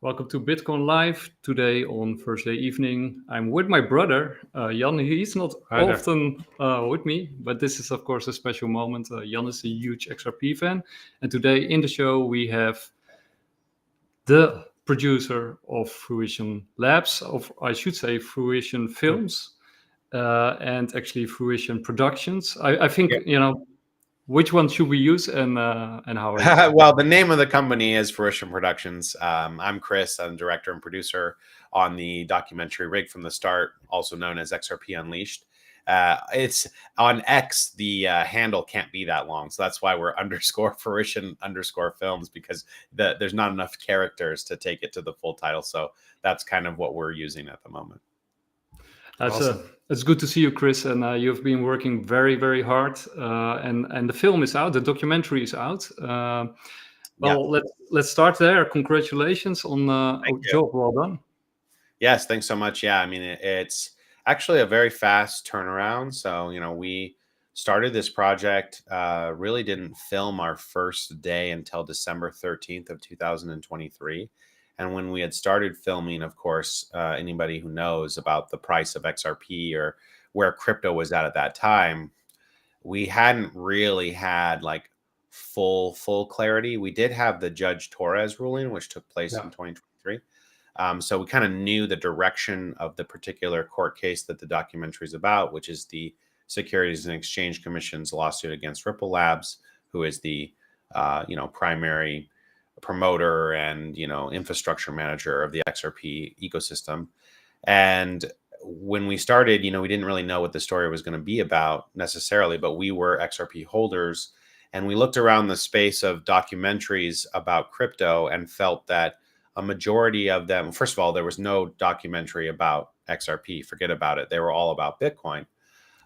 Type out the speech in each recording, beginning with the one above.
Welcome to Bitcoin Live today on Thursday evening. I'm with my brother, Jan. He's not often with me, but this is, of course, a special moment. Jan is a huge XRP fan. And today in the show, we have the producer of Fruition Labs, I should say Fruition Films, and actually Fruition Productions. I think, which one should we use and how? Well, the name of the company is Fruition Productions. I'm Chris. I'm director and producer on the documentary Rig from the Start, also known as XRP Unleashed. It's on X. The handle can't be that long, so that's why we're _Fruition_Films, because there's not enough characters to take it to the full title. So that's kind of what we're using at the moment. That's awesome. It's good to see you, Chris, and you've been working very, very hard. And the film is out, the documentary is out. Let's start there. Congratulations on job well done. Yes, thanks so much. Yeah, I mean it's actually a very fast turnaround. So we started this project, really didn't film our first day until December 13th of 2023. And when we had started filming, of course, anybody who knows about the price of XRP or where crypto was at that time, we hadn't really had like full clarity. We did have the Judge Torres ruling, which took place in 2023. So we kind of knew the direction of the particular court case that the documentary is about, which is the Securities and Exchange Commission's lawsuit against Ripple Labs, who is the primary promoter and infrastructure manager of the XRP ecosystem. And when we started, we didn't really know what the story was going to be about necessarily, but we were XRP holders, and we looked around the space of documentaries about crypto and felt that a majority of them, first of all, there was no documentary about XRP, forget about it, they were all about Bitcoin.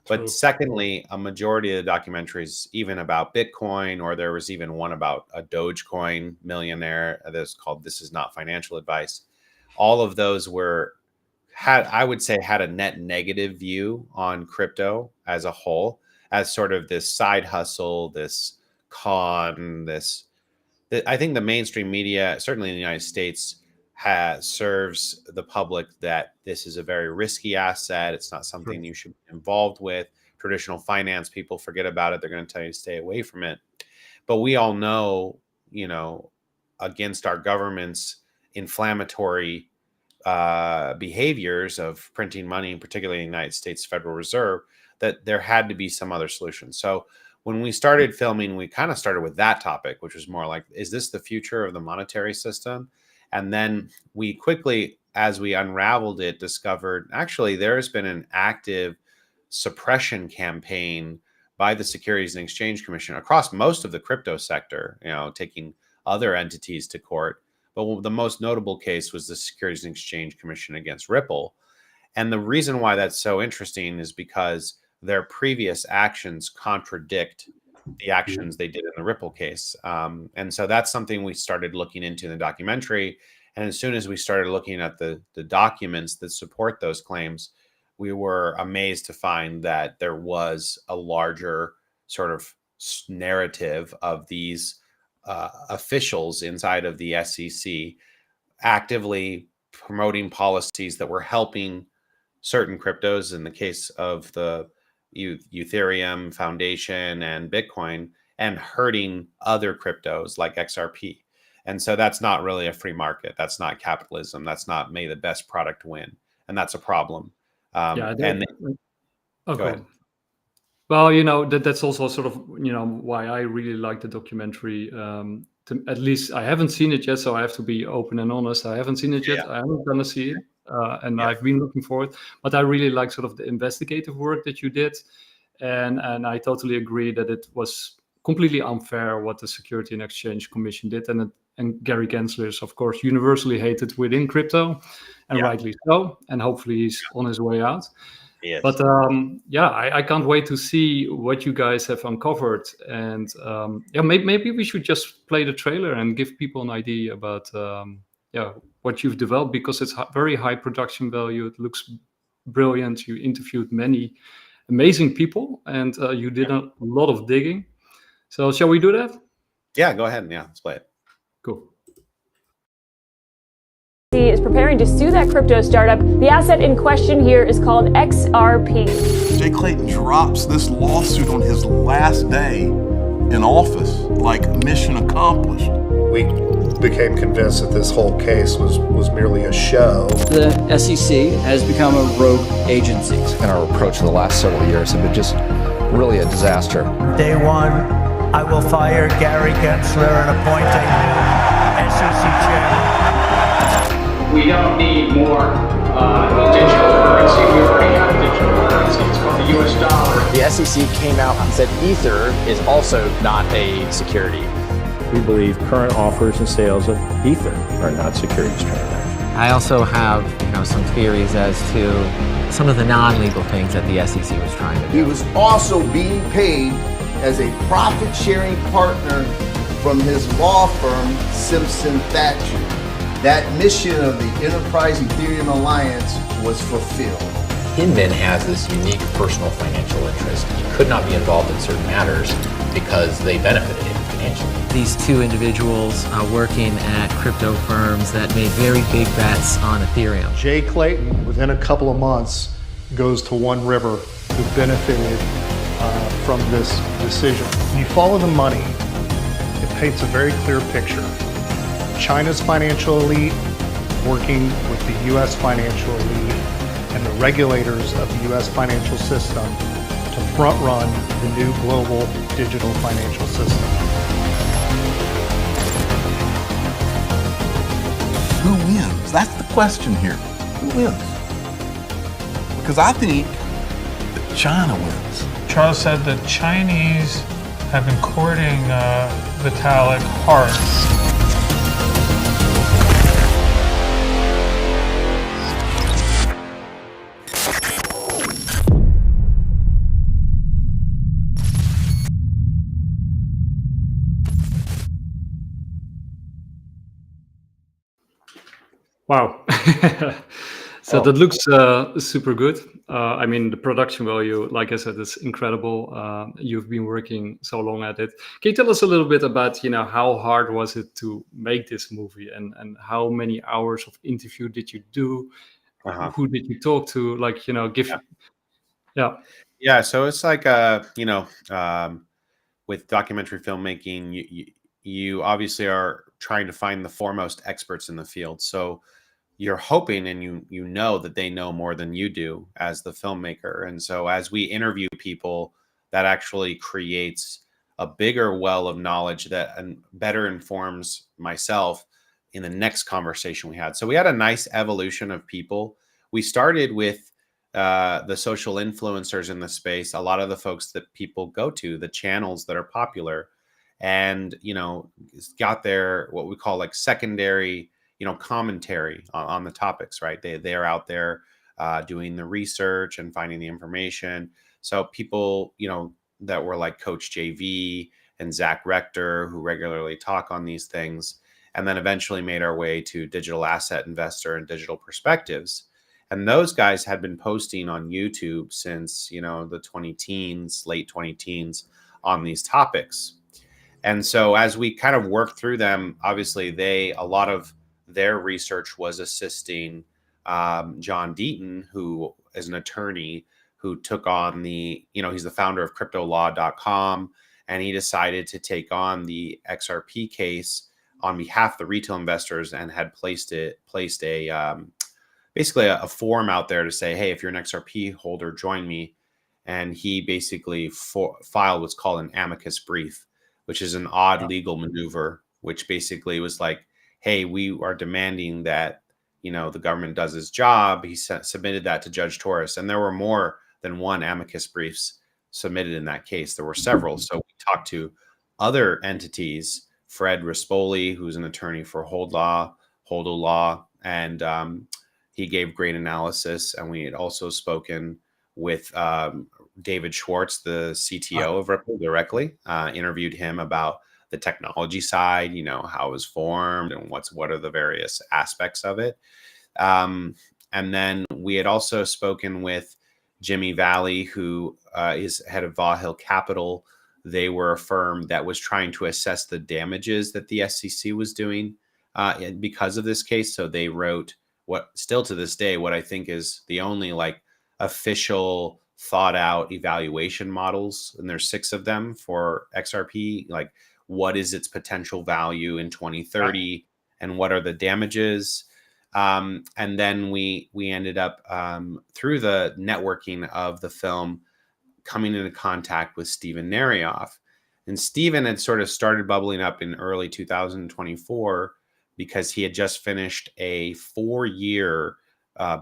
But secondly, a majority of the documentaries, even about Bitcoin, or there was even one about a Dogecoin millionaire that's called This Is Not Financial Advice. All of those had a net negative view on crypto as a whole, as sort of this side hustle, this con, I think the mainstream media, certainly in the United States, serves the public that this is a very risky asset. It's not something you should be involved with. Traditional finance people forget about it. They're going to tell you to stay away from it. But we all know, against our government's inflammatory behaviors of printing money, particularly in the United States Federal Reserve, that there had to be some other solution. So when we started filming, we kind of started with that topic, which was more like, is this the future of the monetary system? And then we quickly, as we unraveled it, discovered actually there has been an active suppression campaign by the Securities and Exchange Commission across most of the crypto sector, taking other entities to court. But the most notable case was the Securities and Exchange Commission against Ripple. And the reason why that's so interesting is because their previous actions contradict the actions they did in the Ripple case. And so that's something we started looking into in the documentary. And as soon as we started looking at the documents that support those claims, we were amazed to find that there was a larger sort of narrative of these officials inside of the SEC actively promoting policies that were helping certain cryptos, in the case of the Ethereum Foundation and Bitcoin, and hurting other cryptos like XRP. And so that's not really a free market. That's not capitalism. That's not may the best product win. And that's a problem. Okay. Well, that's also sort of, why I really like the documentary. At least I haven't seen it yet, so I have to be open and honest. I haven't seen it yet. I am going to see it. I've been looking forward, but I really like sort of the investigative work that you did. And I totally agree that it was completely unfair what the Security and Exchange Commission did. And Gary Gensler is, of course, universally hated within crypto, and rightly so. And hopefully he's on his way out. Yes. But I can't wait to see what you guys have uncovered. And maybe we should just play the trailer and give people an idea about what you've developed, because it's very high production value. It looks brilliant. You interviewed many amazing people, and you did a lot of digging. So shall we do that? Yeah, go ahead. Yeah, let's play it. Cool. is preparing to sue that crypto startup. The asset in question here is called XRP. Jay Clayton drops this lawsuit on his last day in office, like mission accomplished. We became convinced that this whole case was merely a show. The SEC has become a rogue agency. And our approach for the last several years have been just really a disaster. Day one, I will fire Gary Gensler and appoint a new SEC chairman. We don't need more digital currency. We already have digital currency. It's called the US dollar. The SEC came out and said Ether is also not a security. We believe current offers and sales of Ether are not securities transactions. I also have, some theories as to some of the non-legal things that the SEC was trying to do. He was also being paid as a profit-sharing partner from his law firm, Simpson Thacher. That mission of the Enterprise Ethereum Alliance was fulfilled. Hinman has this unique personal financial interest. He could not be involved in certain matters because they benefited him financially. These two individuals working at crypto firms that made very big bets on Ethereum. Jay Clayton, within a couple of months, goes to One River, who benefited from this decision. When you follow the money, it paints a very clear picture. China's financial elite working with the U.S. financial elite and the regulators of the U.S. financial system to front run the new global digital financial system. Who wins? That's the question here. Who wins? Because I think that China wins. Charles said the Chinese have been courting Vitalik hard. Wow. So that looks super good. I mean, the production value, like I said, is incredible. You've been working so long at it. Can you tell us a little bit about, how hard was it to make this movie, and how many hours of interview did you do? Who did you talk to? Yeah. So it's like, with documentary filmmaking, you obviously are trying to find the foremost experts in the field. So you're hoping and you know that they know more than you do as the filmmaker. And so as we interview people, that actually creates a bigger well of knowledge that better informs myself in the next conversation we had. So we had a nice evolution of people. We started with the social influencers in the space, a lot of the folks that people go to, the channels that are popular, and, got their, what we call like secondary, commentary on the topics, right? They're out there doing the research and finding the information. So people, that were like Coach JV and Zach Rector, who regularly talk on these things, and then eventually made our way to Digital Asset Investor and Digital Perspectives. And those guys had been posting on YouTube since, the 20-teens, late 20-teens on these topics. And so as we kind of worked through them, obviously a lot of their research was assisting John Deaton, who is an attorney who took on he's the founder of cryptolaw.com, and he decided to take on the XRP case on behalf of the retail investors, and had placed basically a form out there to say, hey, if you're an XRP holder, join me. And he basically filed what's called an amicus brief, which is an odd legal maneuver, which basically was like, hey, we are demanding that, the government does its job. He submitted that to Judge Torres, and there were more than one amicus briefs submitted in that case. There were several. So we talked to other entities, Fred Rispoli, who's an attorney for Hodl Law, and he gave great analysis. And we had also spoken with David Schwartz, the CTO of Ripple, directly, interviewed him about the technology side, how it was formed and what are the various aspects of it. And then we had also spoken with Jimmy Valley, who is head of Vaugh Hill Capital. They were a firm that was trying to assess the damages that the SEC was doing because of this case. So they wrote what still to this day, what I think is the only like official thought out evaluation models, and there's 6 of them for XRP, like what is its potential value in 2030 and what are the damages. And then we ended up through the networking of the film coming into contact with Steven Narioff. And Steven had sort of started bubbling up in early 2024 because he had just finished a 4-year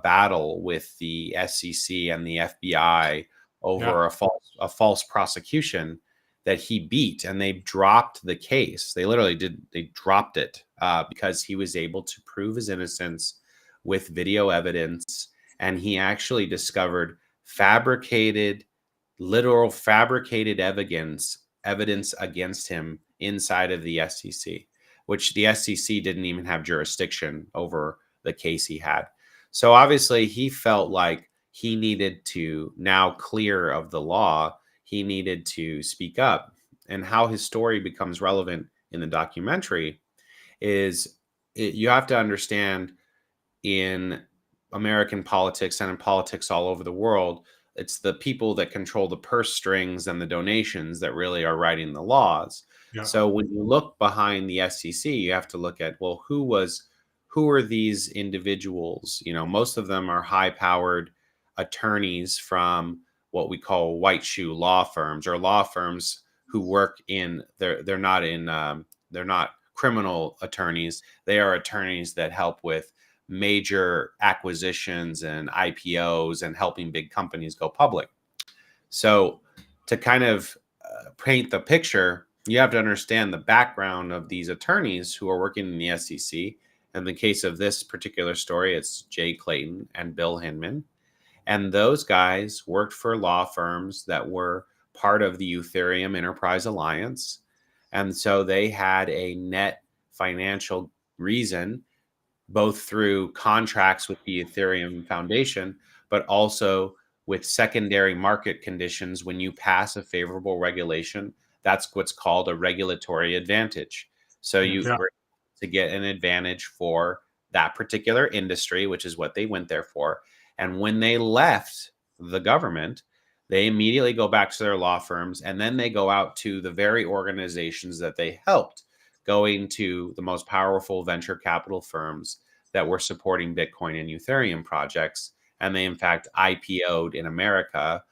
battle with the SEC and the FBI over a false prosecution that he beat, and they dropped the case. They literally they dropped it because he was able to prove his innocence with video evidence, and he actually discovered literal fabricated evidence against him inside of the SEC, which the SEC didn't even have jurisdiction over the case he had. So obviously he felt like he needed to, now clear of the law, he needed to speak up. And how his story becomes relevant in the documentary is you have to understand, in American politics and in politics all over the world, it's the people that control the purse strings and the donations that really are writing the laws. Yeah. So when you look behind the SEC, you have to look at, well, who are these individuals? You know, most of them are high-powered attorneys from what we call white shoe law firms, or law firms who work in they're not criminal attorneys. They are attorneys that help with major acquisitions and IPOs and helping big companies go public. So to kind of paint the picture, you have to understand the background of these attorneys who are working in the SEC. In the case of this particular story, it's Jay Clayton and Bill Hinman. And those guys worked for law firms that were part of the Ethereum Enterprise Alliance. And so they had a net financial reason, both through contracts with the Ethereum Foundation, but also with secondary market conditions. When you pass a favorable regulation, that's what's called a regulatory advantage. So you to get an advantage for that particular industry, which is what they went there for. And when they left the government, they immediately go back to their law firms, and then they go out to the very organizations that they helped, going to the most powerful venture capital firms that were supporting Bitcoin and Ethereum projects. And they, in fact, IPO'd in America,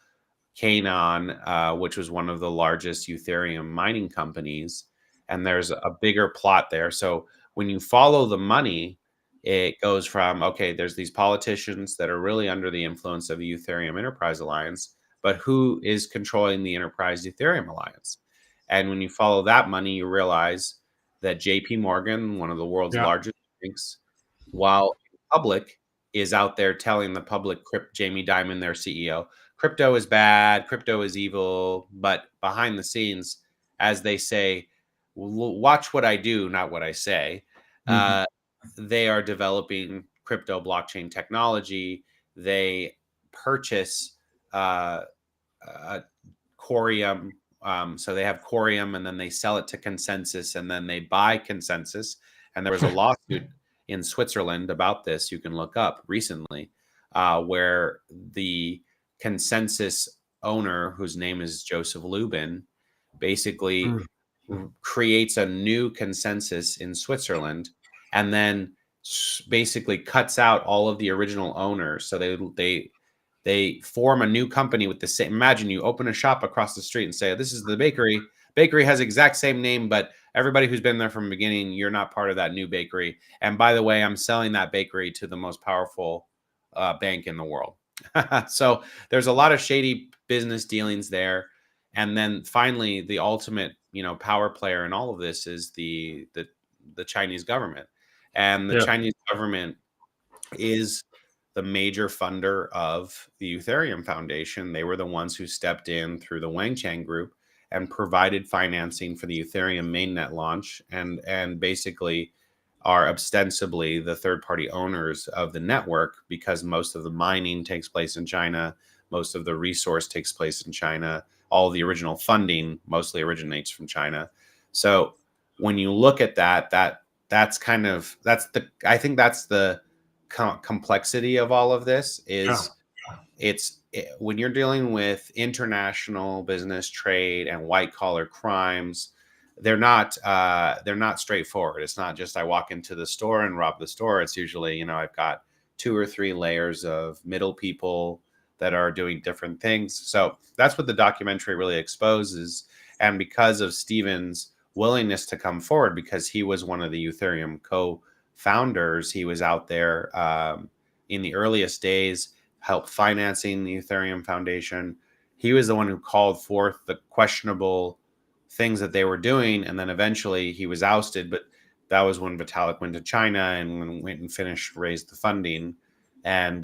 Canaan, which was one of the largest Ethereum mining companies. And there's a bigger plot there. So when you follow the money, it goes from, okay, there's these politicians that are really under the influence of the Ethereum Enterprise Alliance, but who is controlling the Enterprise Ethereum Alliance? And when you follow that money, you realize that JP Morgan, one of the world's largest banks, while public, is out there telling the public, Jamie Dimon, their CEO, crypto is bad, crypto is evil. But behind the scenes, as they say, watch what I do, not what I say. They are developing crypto blockchain technology. They purchase Corium. So they have Corium, and then they sell it to Consensus, and then they buy Consensus. And there was a lawsuit in Switzerland about this, you can look up recently, where the Consensus owner, whose name is Joseph Lubin, basically creates a new Consensus in Switzerland, and then basically cuts out all of the original owners. So they form a new company with the same. Imagine you open a shop across the street and say, "This is the bakery. Bakery has exact same name, but everybody who's been there from the beginning, you're not part of that new bakery. And by the way, I'm selling that bakery to the most powerful bank in the world." So there's a lot of shady business dealings there. And then finally, the ultimate, power player in all of this is the Chinese government. And the Chinese government is the major funder of the Ethereum Foundation. They were the ones who stepped in through the Wang Chang Group and provided financing for the Ethereum mainnet launch, and basically are ostensibly the third-party owners of the network, because most of the mining takes place in China, most of the resource takes place in China, all the original funding mostly originates from China. So when you look at I think that's the complexity of all of this is when you're dealing with international business, trade, and white collar crimes, they're not straightforward. It's not just I walk into the store and rob the store. It's usually, I've got 2 or 3 layers of middle people that are doing different things. So that's what the documentary really exposes. And because of Steven's willingness to come forward, because he was one of the Ethereum co-founders, he was out there in the earliest days, helped financing the Ethereum Foundation. He was the one who called forth the questionable things that they were doing. And then eventually he was ousted, but that was when Vitalik went to China and went and raised the funding and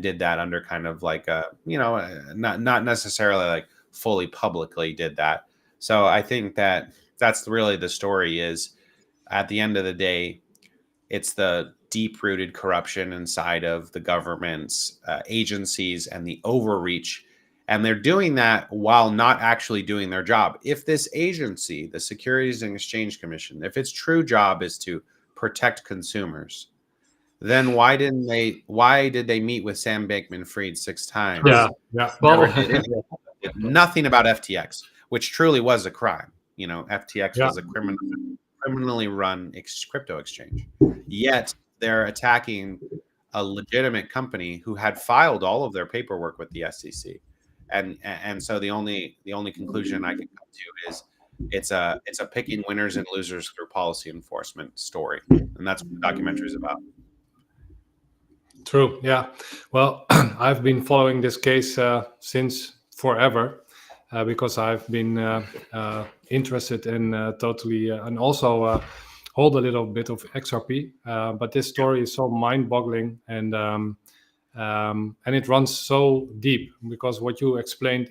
did that under kind of like not necessarily like fully publicly did that. So I think that that's really the story is at the end of the day, it's the deep-rooted corruption inside of the government's agencies and the overreach. And they're doing that while not actually doing their job. If this agency, the Securities and Exchange Commission, if its true job is to protect consumers, then why did they meet with Sam Bankman-Fried 6 times? Yeah. Well, nothing about FTX, which truly was a crime. FTX was a criminally run crypto exchange. Yet they're attacking a legitimate company who had filed all of their paperwork with the SEC. And so the only conclusion I can come to is it's a picking winners and losers through policy enforcement story. And that's what the documentary is about. True. Yeah. Well, I've been following this case since forever because I've been interested in totally and also hold a little bit of XRP. But this story is so mind-boggling and it runs so deep because what you explained,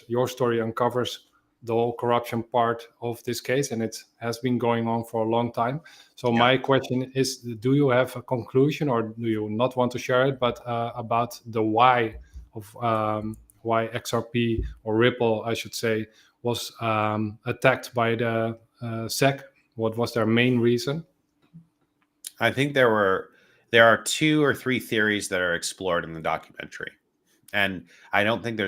your story uncovers the whole corruption part of this case, and it has been going on for a long time. So my question is, do you have a conclusion, or do you not want to share it, but about the why of why XRP or Ripple, I should say, was attacked by the SEC? What was their main reason? I think there are 2 or 3 theories that are explored in the documentary, and I don't think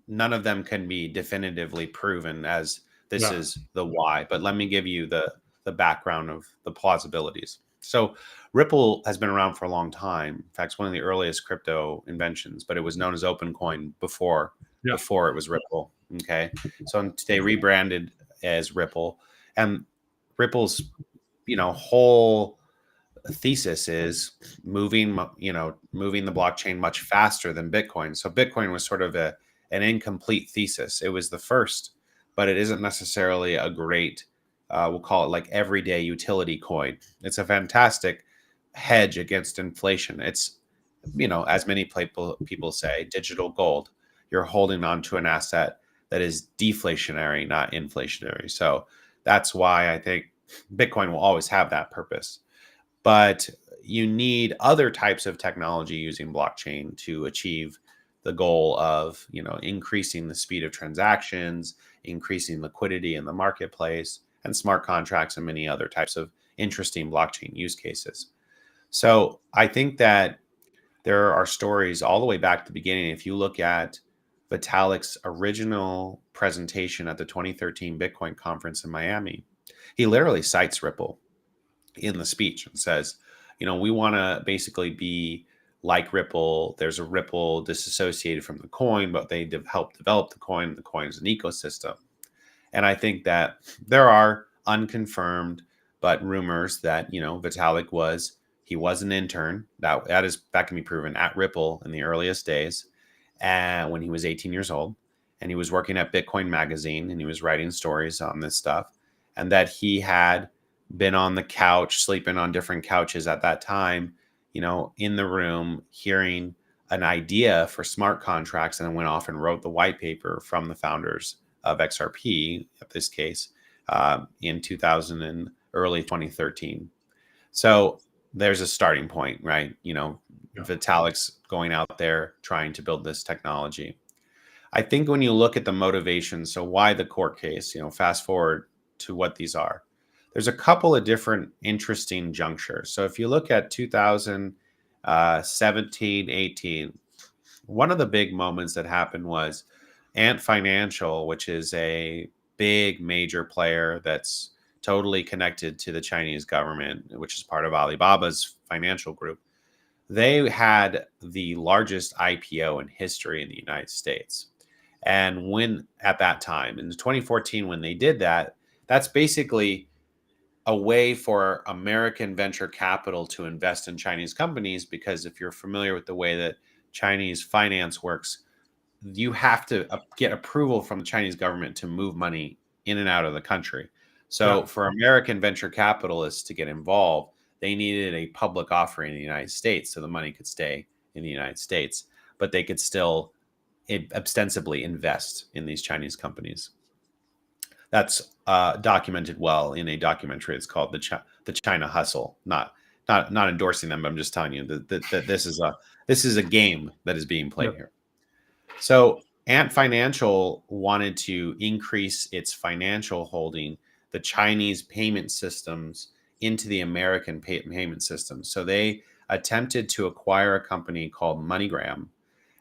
none of them can be definitively proven as this is the why. But let me give you the background of the plausibilities. So Ripple has been around for a long time. In fact, it's one of the earliest crypto inventions, but it was known as OpenCoin before it was Ripple. Okay, so they rebranded as Ripple, and Ripple's whole thesis is moving the blockchain much faster than Bitcoin. So Bitcoin was sort of an incomplete thesis. It was the first, but it isn't necessarily a great, we'll call it like everyday utility coin. It's a fantastic hedge against inflation. It's, as many people say, digital gold. You're holding on to an asset that is deflationary, not inflationary. So that's why I think Bitcoin will always have that purpose. But you need other types of technology using blockchain to achieve the goal of, increasing the speed of transactions, increasing liquidity in the marketplace, and smart contracts and many other types of interesting blockchain use cases. So I think that there are stories all the way back to the beginning. If you look at Vitalik's original presentation at the 2013 Bitcoin conference in Miami, he literally cites Ripple in the speech and says, we want to basically be like Ripple. There's a Ripple disassociated from the coin, but they helped develop the coin. The coin is an ecosystem. And I think that there are unconfirmed, but rumors that, Vitalik was an intern. That can be proven at Ripple in the earliest days, and when he was 18 years old, and he was working at Bitcoin Magazine, and he was writing stories on this stuff, and that he had been on the couch, sleeping on different couches at that time, in the room, hearing an idea for smart contracts, and then went off and wrote the white paper from the founders of XRP, in this case, in 2000 and early 2013. So there's a starting point, right? Vitalik's going out there trying to build this technology. I think when you look at the motivation, so why the court case, fast forward to what these are. there's a couple of different interesting junctures. So if you look at 2017, 18, one of the big moments that happened was Ant Financial, which is a big major player that's totally connected to the Chinese government, which is part of Alibaba's financial group. They had the largest IPO in history in the United States. And when at that time, in 2014, when they did that, that's basically a way for American venture capital to invest in Chinese companies, because if you're familiar with the way that Chinese finance works, you have to get approval from the Chinese government to move money in and out of the country. So for American venture capitalists to get involved, they needed a public offering in the United States so the money could stay in the United States, but they could still ostensibly invest in these Chinese companies. That's documented well in a documentary. It's called the China Hustle. Not endorsing them, but I'm just telling you that this is a game that is being played here. So Ant Financial wanted to increase its financial holding, the Chinese payment systems, into the American payment systems. So they attempted to acquire a company called MoneyGram,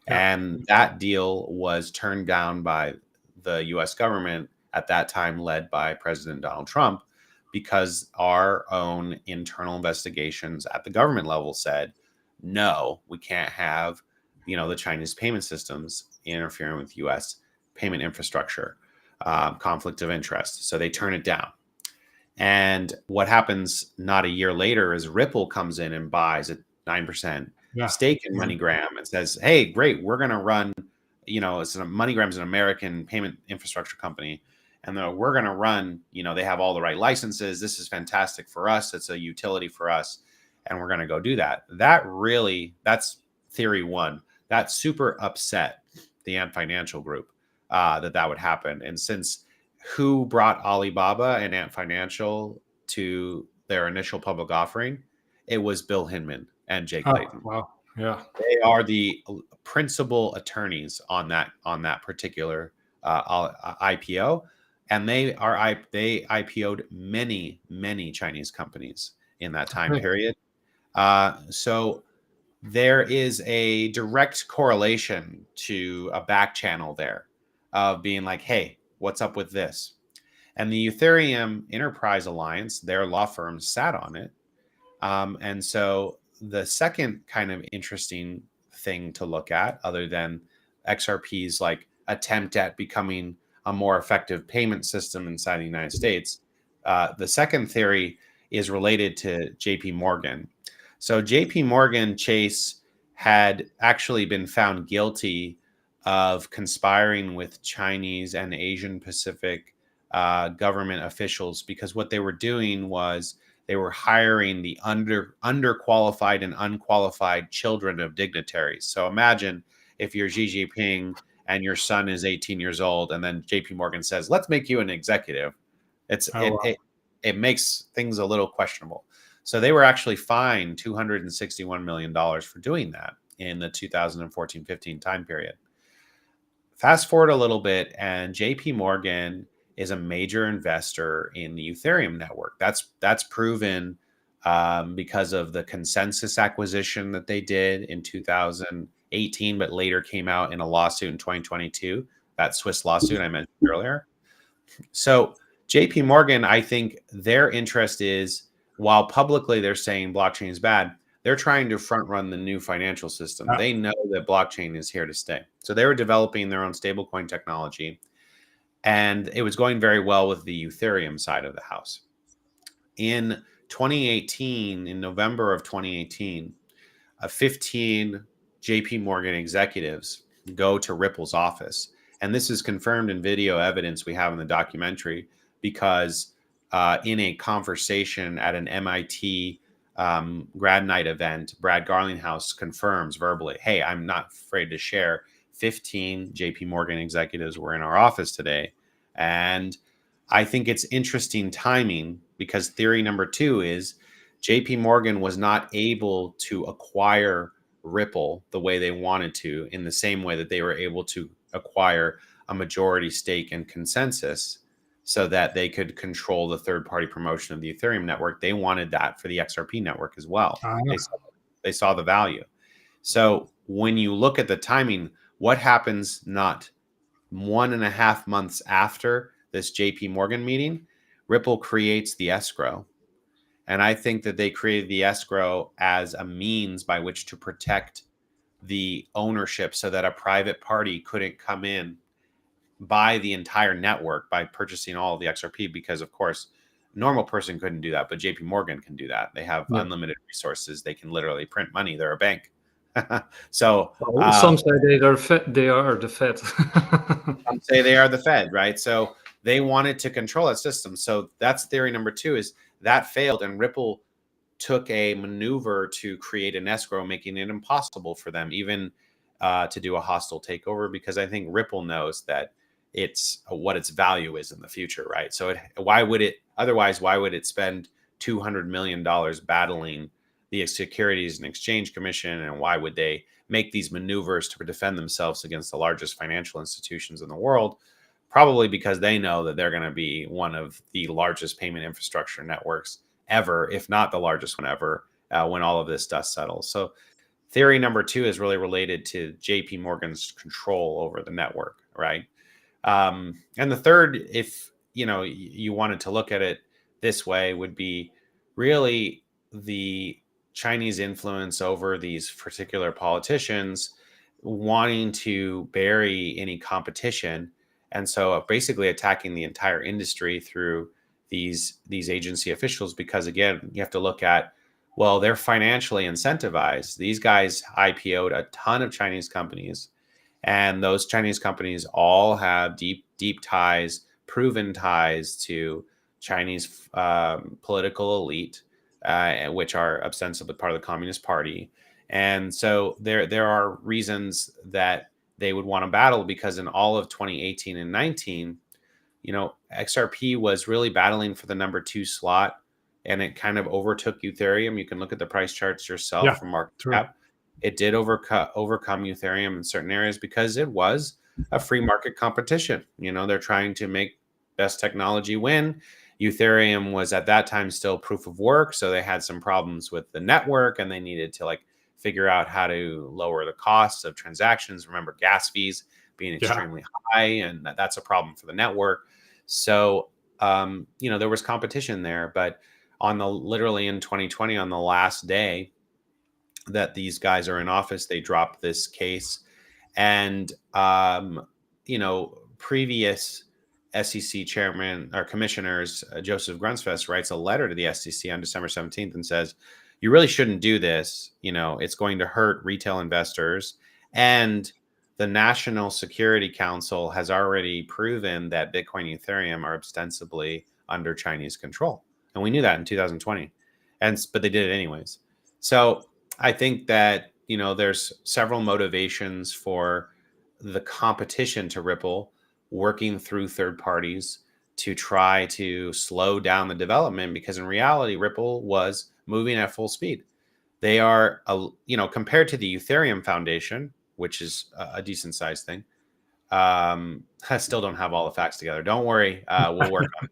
and that deal was turned down by the U.S. government at that time, led by President Donald Trump, because our own internal investigations at the government level said, no, we can't have, the Chinese payment systems interfering with U.S. payment infrastructure, conflict of interest. So they turn it down. And what happens not a year later is Ripple comes in and buys a 9% stake in MoneyGram and says, hey, great, we're going to run, MoneyGram's an American payment infrastructure company. And we're going to run, they have all the right licenses. This is fantastic for us. It's a utility for us. And we're going to go do that. That's theory one. That super upset the Ant Financial Group that would happen. And since who brought Alibaba and Ant Financial to their initial public offering, it was Bill Hinman and Jake Layton. Wow. Yeah. They are the principal attorneys on that particular IPO. And they IPO'd many Chinese companies in that time period. So there is a direct correlation to a back channel there of being like, hey, what's up with this? And the Ethereum Enterprise Alliance, their law firm, sat on it. And so the second kind of interesting thing to look at, other than XRP's attempt at becoming a more effective payment system inside the United States, the second theory is related to JP Morgan. So JP Morgan Chase had actually been found guilty of conspiring with Chinese and Asian Pacific government officials, because what they were doing was they were hiring the underqualified and unqualified children of dignitaries. So imagine if you're Xi Jinping and your son is 18 years old, and then JP Morgan says, let's make you an executive. It makes things a little questionable. So they were actually fined $261 million for doing that in the 2014-15 time period. Fast forward a little bit, and JP Morgan is a major investor in the Ethereum network. That's proven because of the Consensus acquisition that they did in 2018, but later came out in a lawsuit in 2022, that Swiss lawsuit I mentioned earlier. So JP Morgan, I think their interest is, while publicly they're saying blockchain is bad, they're trying to front run the new financial system. They know that blockchain is here to stay. So they were developing their own stablecoin technology, and it was going very well with the Ethereum side of the house. In 2018, in November of 2018, 15 JP Morgan executives go to Ripple's office. And this is confirmed in video evidence we have in the documentary, because in a conversation at an MIT grad night event, Brad Garlinghouse confirms verbally, hey, I'm not afraid to share 15 JP Morgan executives were in our office today. And I think it's interesting timing, because theory number two is JP Morgan was not able to acquire Ripple the way they wanted to, in the same way that they were able to acquire a majority stake in Consensus, so that they could control the third-party promotion of the Ethereum network. They wanted that for the XRP network as well. They saw the value. So when you look at the timing, what happens not 1.5 months after this JP Morgan meeting? Ripple creates the escrow. And I think that they created the escrow as a means by which to protect the ownership so that a private party couldn't come in, buy the entire network by purchasing all of the XRP, because of course a normal person couldn't do that, but JP Morgan can do that. They have unlimited resources. They can literally print money. They're a bank. So some say they are the Fed. Some say they are the Fed, right? So they wanted to control that system. So that's theory number 2, is that failed, and Ripple took a maneuver to create an escrow, making it impossible for them even to do a hostile takeover, because I think Ripple knows that it's what its value is in the future, right? So why would it spend $200 million battling the Securities and Exchange Commission, and why would they make these maneuvers to defend themselves against the largest financial institutions in the world? Probably because they know that they're going to be one of the largest payment infrastructure networks ever, if not the largest one ever, when all of this dust settles. So theory number 2 is really related to JP Morgan's control over the network, right? And the third, if you wanted to look at it this way, would be really the Chinese influence over these particular politicians wanting to bury any competition, and so basically attacking the entire industry through these agency officials. Because again, you have to look at, well, they're financially incentivized. These guys IPO'd a ton of Chinese companies, and those Chinese companies all have deep ties, proven ties to Chinese political elite, which are ostensibly part of the Communist Party. And so there are reasons that they would want to battle, because in all of 2018 and 19, XRP was really battling for the number 2 slot, and it kind of overtook Ethereum. You can look at the price charts yourself from market cap. It did overcome Ethereum in certain areas because it was a free market competition. They're trying to make best technology win. Ethereum was at that time still proof of work, so they had some problems with the network, and they needed to figure out how to lower the costs of transactions. Remember, gas fees being extremely high, and that's a problem for the network. So there was competition there, but literally in 2020, on the last day that these guys are in office, they dropped this case, and previous SEC chairman or commissioners, Joseph Grunsfest, writes a letter to the SEC on December 17th and says, you really shouldn't do this. It's going to hurt retail investors. And the National Security Council has already proven that Bitcoin and Ethereum are ostensibly under Chinese control. And we knew that in 2020. But they did it anyways. So I think that, there's several motivations for the competition to Ripple working through third parties to try to slow down the development, because in reality, Ripple was moving at full speed. They are, compared to the Ethereum Foundation, which is a decent sized thing. I still don't have all the facts together. Don't worry. We'll work on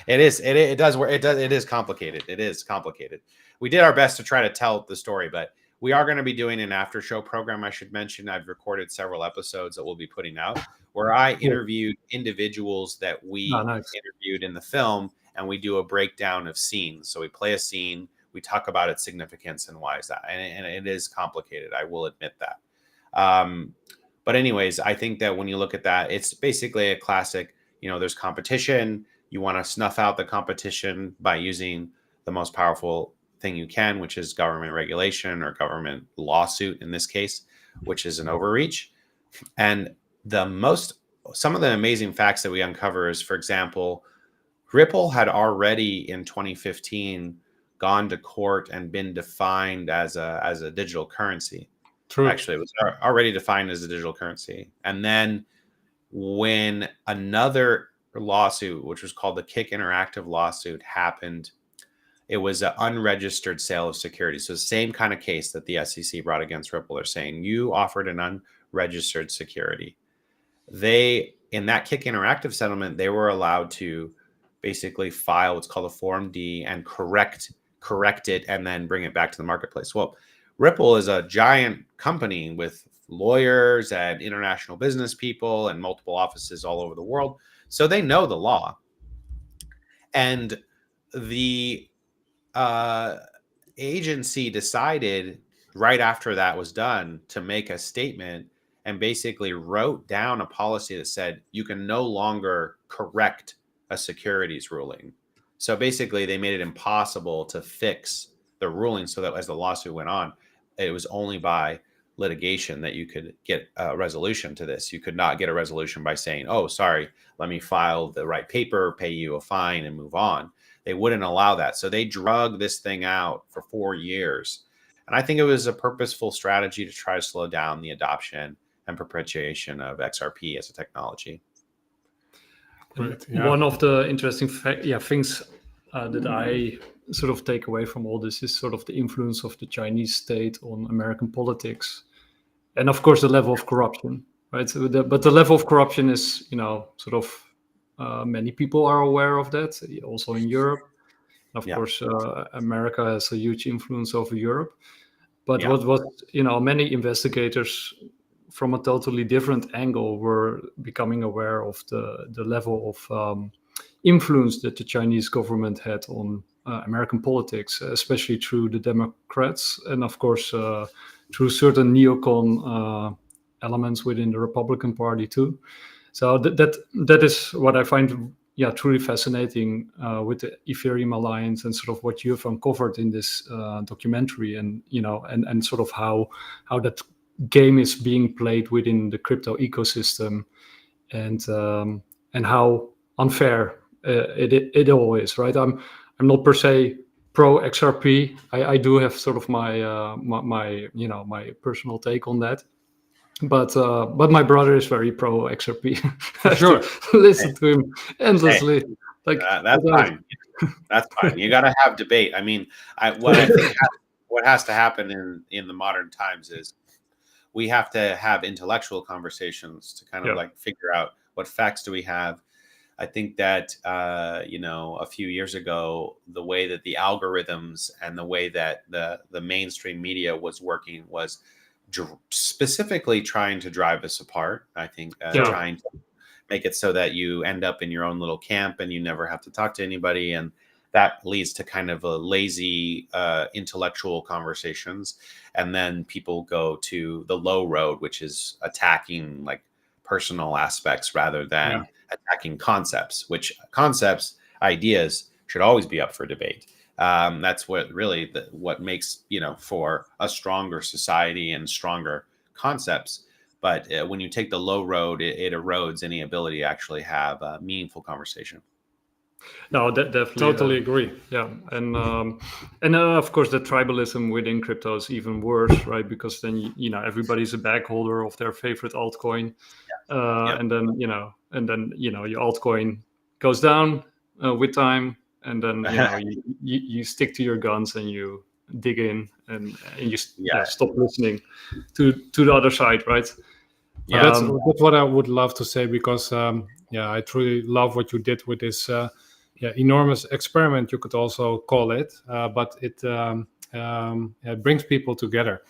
it. It is complicated. It is complicated. We did our best to try to tell the story, but we are going to be doing an after show program. I should mention, I've recorded several episodes that we'll be putting out where I interviewed individuals that we interviewed in the film, and we do a breakdown of scenes. So we play a scene, we talk about its significance and why is that. And it is complicated. I will admit that. But anyways, I think that when you look at that, it's basically a classic, there's competition. You want to snuff out the competition by using the most powerful thing you can, which is government regulation or government lawsuit in this case, which is an overreach. And some of the amazing facts that we uncover is, for example, Ripple had already in 2015 gone to court and been defined as a digital currency. True. Actually, it was already defined as a digital currency. And then when another lawsuit, which was called the Kick Interactive lawsuit, happened, it was an unregistered sale of securities. So the same kind of case that the SEC brought against Ripple. They're saying you offered an unregistered security. They in that Kick Interactive settlement, they were allowed to basically file what's called a Form D and correct it and then bring it back to the marketplace. Well, Ripple is a giant company with lawyers and international business people and multiple offices all over the world. So they know the law. And the agency decided right after that was done to make a statement and basically wrote down a policy that said you can no longer correct a securities ruling. So basically they made it impossible to fix the ruling, so that as the lawsuit went on, it was only by litigation that you could get a resolution to this. You could not get a resolution by saying, oh, sorry, let me file the right paper, pay you a fine and move on. They wouldn't allow that. So they drug this thing out for 4 years. And I think it was a purposeful strategy to try to slow down the adoption and perpetuation of XRP as a technology. Right, yeah. One of the interesting things that I sort of take away from all this is sort of the influence of the Chinese state on American politics. And of course, the level of corruption, right? So but the level of corruption is, sort of many people are aware of that, also in Europe. Of course, America has a huge influence over Europe. But what many investigators from a totally different angle were becoming aware of the level of influence that the Chinese government had on American politics, especially through the Democrats and, of course, through certain neocon elements within the Republican Party too. So that is what I find truly fascinating with the Ethereum Alliance and sort of what you have uncovered in this documentary, and and sort of how that game is being played within the crypto ecosystem, and how unfair it all is, right? I'm not per se pro XRP. I do have sort of my my personal take on that. But my brother is very pro XRP. Sure. Listen to him endlessly. Hey, that's fine. That's fine. You got to have debate. I mean, what I think what has to happen in the modern times is we have to have intellectual conversations to kind of like figure out what facts do we have. I think that a few years ago, the way that the algorithms and the way that the mainstream media was working was specifically trying to drive us apart. I think trying to make it so that you end up in your own little camp and you never have to talk to anybody, and that leads to kind of a lazy intellectual conversations. And then people go to the low road, which is attacking like personal aspects rather than attacking concepts, ideas should always be up for debate. That's what really what makes, for a stronger society and stronger concepts. But when you take the low road, it erodes any ability to actually have a meaningful conversation. No, definitely. Totally agree. Yeah. And of course, the tribalism within crypto is even worse, right? Because then, everybody's a bag holder of their favorite altcoin. And then, your altcoin goes down with time. And then you stick to your guns and you dig in and you stop listening to the other side, right? Yeah, that's what I would love to say, because I truly love what you did with this enormous experiment, you could also call it, but it brings people together,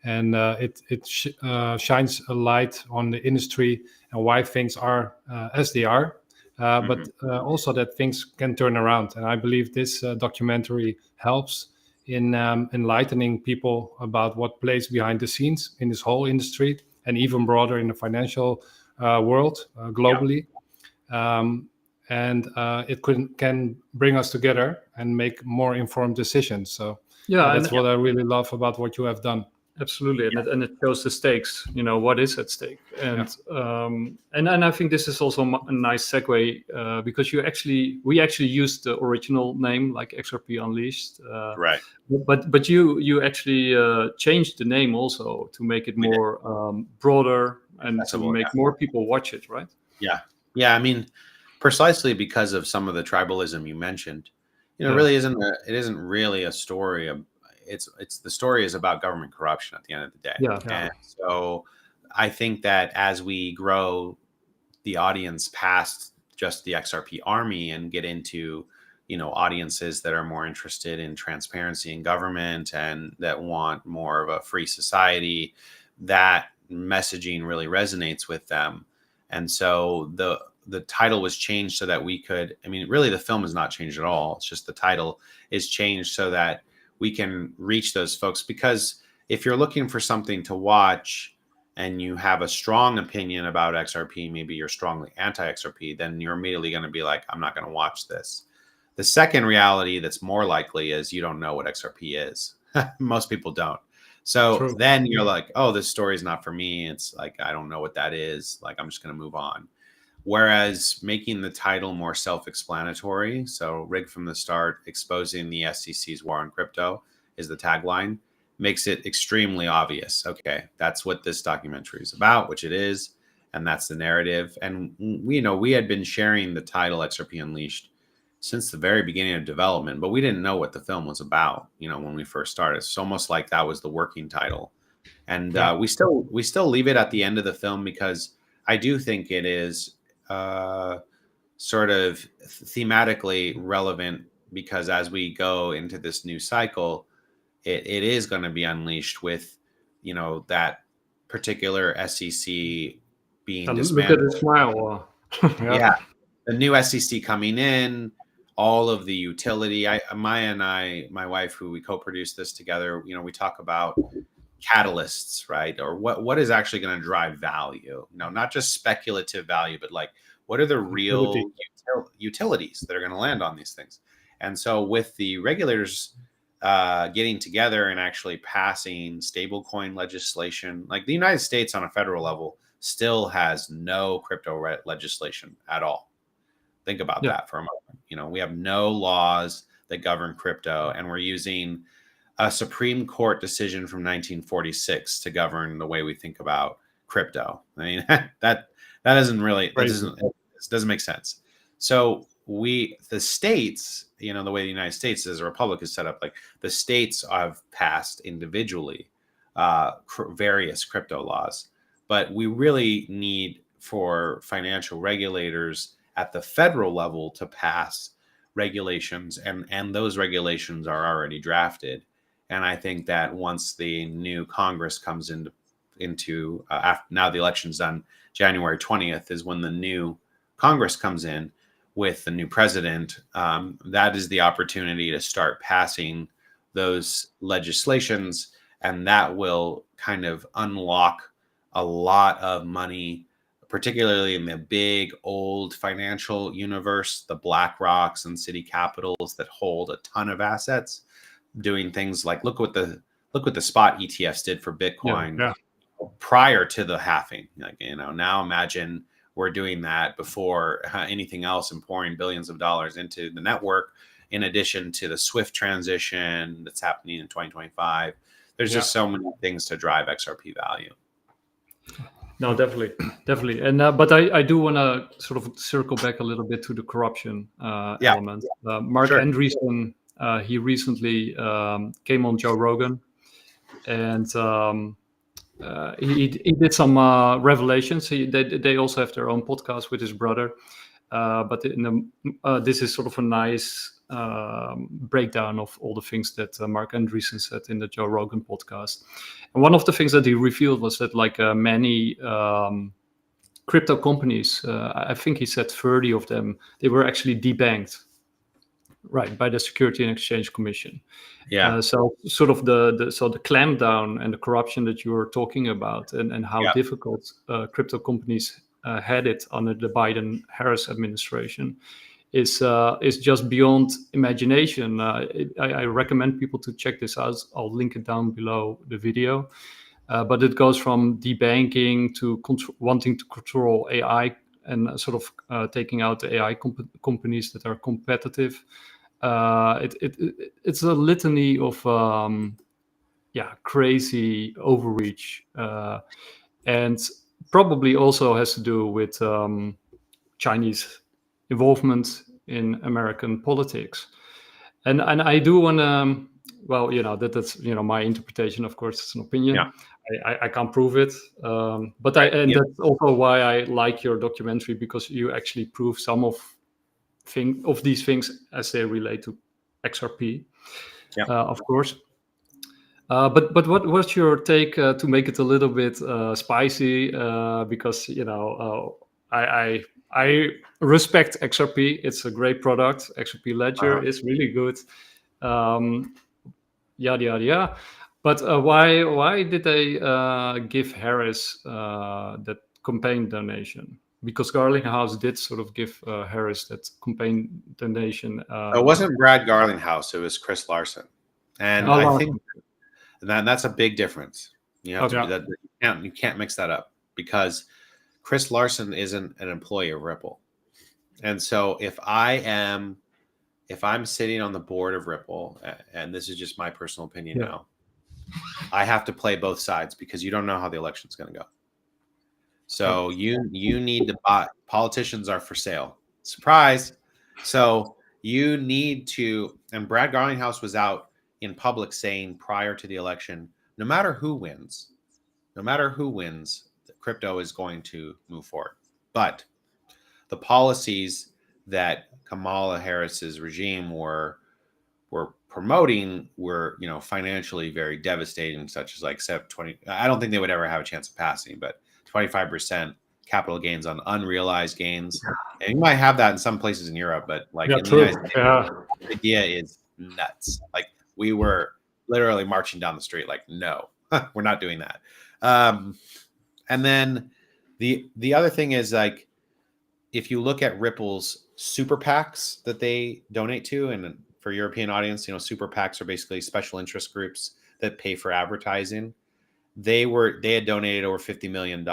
and it shines a light on the industry and why things are as they are. But also that things can turn around. And I believe this documentary helps in enlightening people about what plays behind the scenes in this whole industry, and even broader in the financial world globally. And it can bring us together and make more informed decisions. So that's what I really love about what you have done. Absolutely, and it shows the stakes. What is at stake, and I think this is also a nice segue because we actually used the original name, like XRP Unleashed, right? But you actually changed the name also to make it more broader and to make more people watch it, right? Yeah. I mean, precisely because of some of the tribalism you mentioned, really isn't it isn't really a story of. It's the story is about government corruption at the end of the day. And so I think that as we grow the audience past just the XRP army and get into, audiences that are more interested in transparency in government and that want more of a free society, that messaging really resonates with them. And so the title was changed so that we could, really the film is not changed at all. It's just the title is changed so that we can reach those folks. Because if you're looking for something to watch and you have a strong opinion about XRP, maybe you're strongly anti-XRP, then you're immediately going to be like, I'm not going to watch this. The second reality that's more likely is you don't know what XRP is. Most people don't. So True. then you're like, oh, this story is not for me. It's like, I don't know what that is. Like, I'm just going to move on. Whereas making the title more self-explanatory, so rigged from the start, exposing the SEC's war on crypto is the tagline, makes it extremely obvious. Okay, that's what this documentary is about, which it is, and that's the narrative. And we had been sharing the title XRP Unleashed since the very beginning of development, but we didn't know what the film was about, when we first started. It's almost like that was the working title. And we still leave it at the end of the film because I do think it is sort of thematically relevant, because as we go into this new cycle, it is going to be unleashed with, that particular SEC being dismantled. Look at the smile. Yeah. The new SEC coming in, all of the utility. Maya and my wife, who we co-produced this together, we talk about catalysts, right? Or what is actually going to drive value? Not just speculative value, but like, what are the real utilities that are going to land on these things? And so with the regulators getting together and actually passing stablecoin legislation, like the United States on a federal level still has no crypto legislation at all. Think about that for a moment. We have no laws that govern crypto, and we're using a Supreme Court decision from 1946 to govern the way we think about crypto. That doesn't really, it doesn't make sense. So the states, the way the United States as a republic is set up, like the states have passed individually various crypto laws, but we really need for financial regulators at the federal level to pass regulations, and those regulations are already drafted. And I think that once the new Congress comes into after, now the election's done, January 20th is when the new Congress comes in with the new president. That is the opportunity to start passing those legislations, and that will kind of unlock a lot of money, particularly in the big old financial universe, the Black Rocks and city capitals that hold a ton of assets, doing things like look what the spot ETFs did for Bitcoin prior to the halving. Now imagine we're doing that before anything else and pouring billions of dollars into the network, in addition to the SWIFT transition that's happening in 2025. There's just so many things to drive XRP value. No, definitely. And but I do want to sort of circle back a little bit to the corruption element. Marc Andreessen, he recently came on Joe Rogan, and he did some revelations. They also have their own podcast with his brother, but this is sort of a nice breakdown of all the things that Marc Andreessen said in the Joe Rogan podcast. And one of the things that he revealed was that many crypto companies, I think he said 30 of them, they were actually debanked, right, by the Security and Exchange Commission. So sort of the clampdown and the corruption that you were talking about, and how difficult crypto companies had it under the Biden-Harris administration is just beyond imagination. I recommend people to check this out. I'll link it down below the video. But it goes from debanking to wanting to control AI and sort of taking out the AI companies that are competitive. It's a litany of crazy overreach, and probably also has to do with Chinese involvement in American politics. And I do want to well, that's my interpretation. Of course, it's an opinion. Yeah. I can't prove it, but that's also why I like your documentary, because you actually prove some of these things as they relate to XRP, of course. But what's your take to make it a little bit spicy? Because I respect XRP. It's a great product. XRP Ledger is really good. Yada yada yada. But why did they give Harris that campaign donation? Because Garlinghouse did sort of give Harris that campaign donation. It wasn't Brad Garlinghouse; it was Chris Larson, and I think that's a big difference. You have to do that. You can't mix that up, because Chris Larson isn't an employee of Ripple, and so if I'm sitting on the board of Ripple, and this is just my personal opinion now, I have to play both sides, because you don't know how the election's going to go. So you need to buy. Politicians are for sale. Surprise. So you need to, and Brad Garlinghouse was out in public saying prior to the election, no matter who wins, crypto is going to move forward. But the policies that Kamala Harris's regime were promoting were, financially very devastating, such as like 20. I don't think they would ever have a chance of passing, but 25% capital gains on unrealized gains. And you might have that in some places in Europe, but like in the United States, the idea is nuts. Like, we were literally marching down the street like, no, we're not doing that. And then the other thing is, like, if you look at Ripple's super PACs that they donate to, and for European audience, super PACs are basically special interest groups that pay for advertising. They had donated over $50 million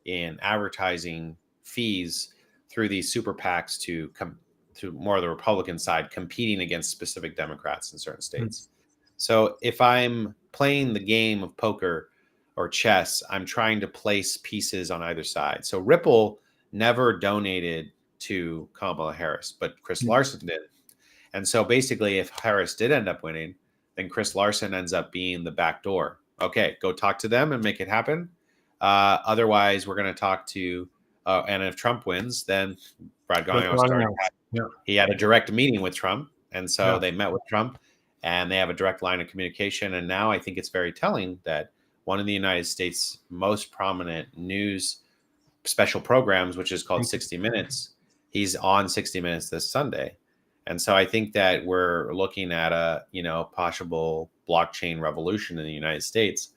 in advertising fees through these super PACs to more of the Republican side, competing against specific Democrats in certain states. So if I'm playing the game of poker or chess, I'm trying to place pieces on either side. So Ripple never donated to Kamala Harris, but Chris Larson did. And so basically, if Harris did end up winning, then Chris Larson ends up being the back door. Okay, go talk to them and make it happen. Otherwise, we're going to talk to, and if Trump wins, then Brad Garlinghouse he had a direct meeting with Trump. And so they met with Trump, and they have a direct line of communication. And now I think it's very telling that one of the United States' most prominent news special programs, which is called 60 Minutes, he's on 60 Minutes this Sunday. And so I think that we're looking at a, possible blockchain revolution in the United States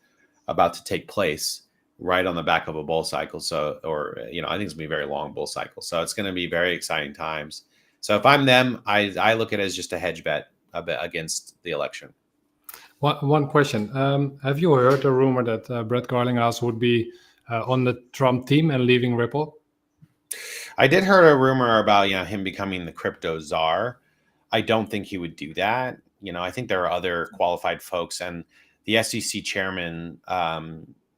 about to take place right on the back of a bull cycle. So, I think it's gonna be a very long bull cycle. So it's going to be very exciting times. So if I'm them, I look at it as just a hedge bet against the election. One question. Have you heard a rumor that Brad Garlinghouse would be on the Trump team and leaving Ripple? I did hear a rumor about him becoming the crypto czar. I don't think he would do that. I think there are other qualified folks, and the SEC chairman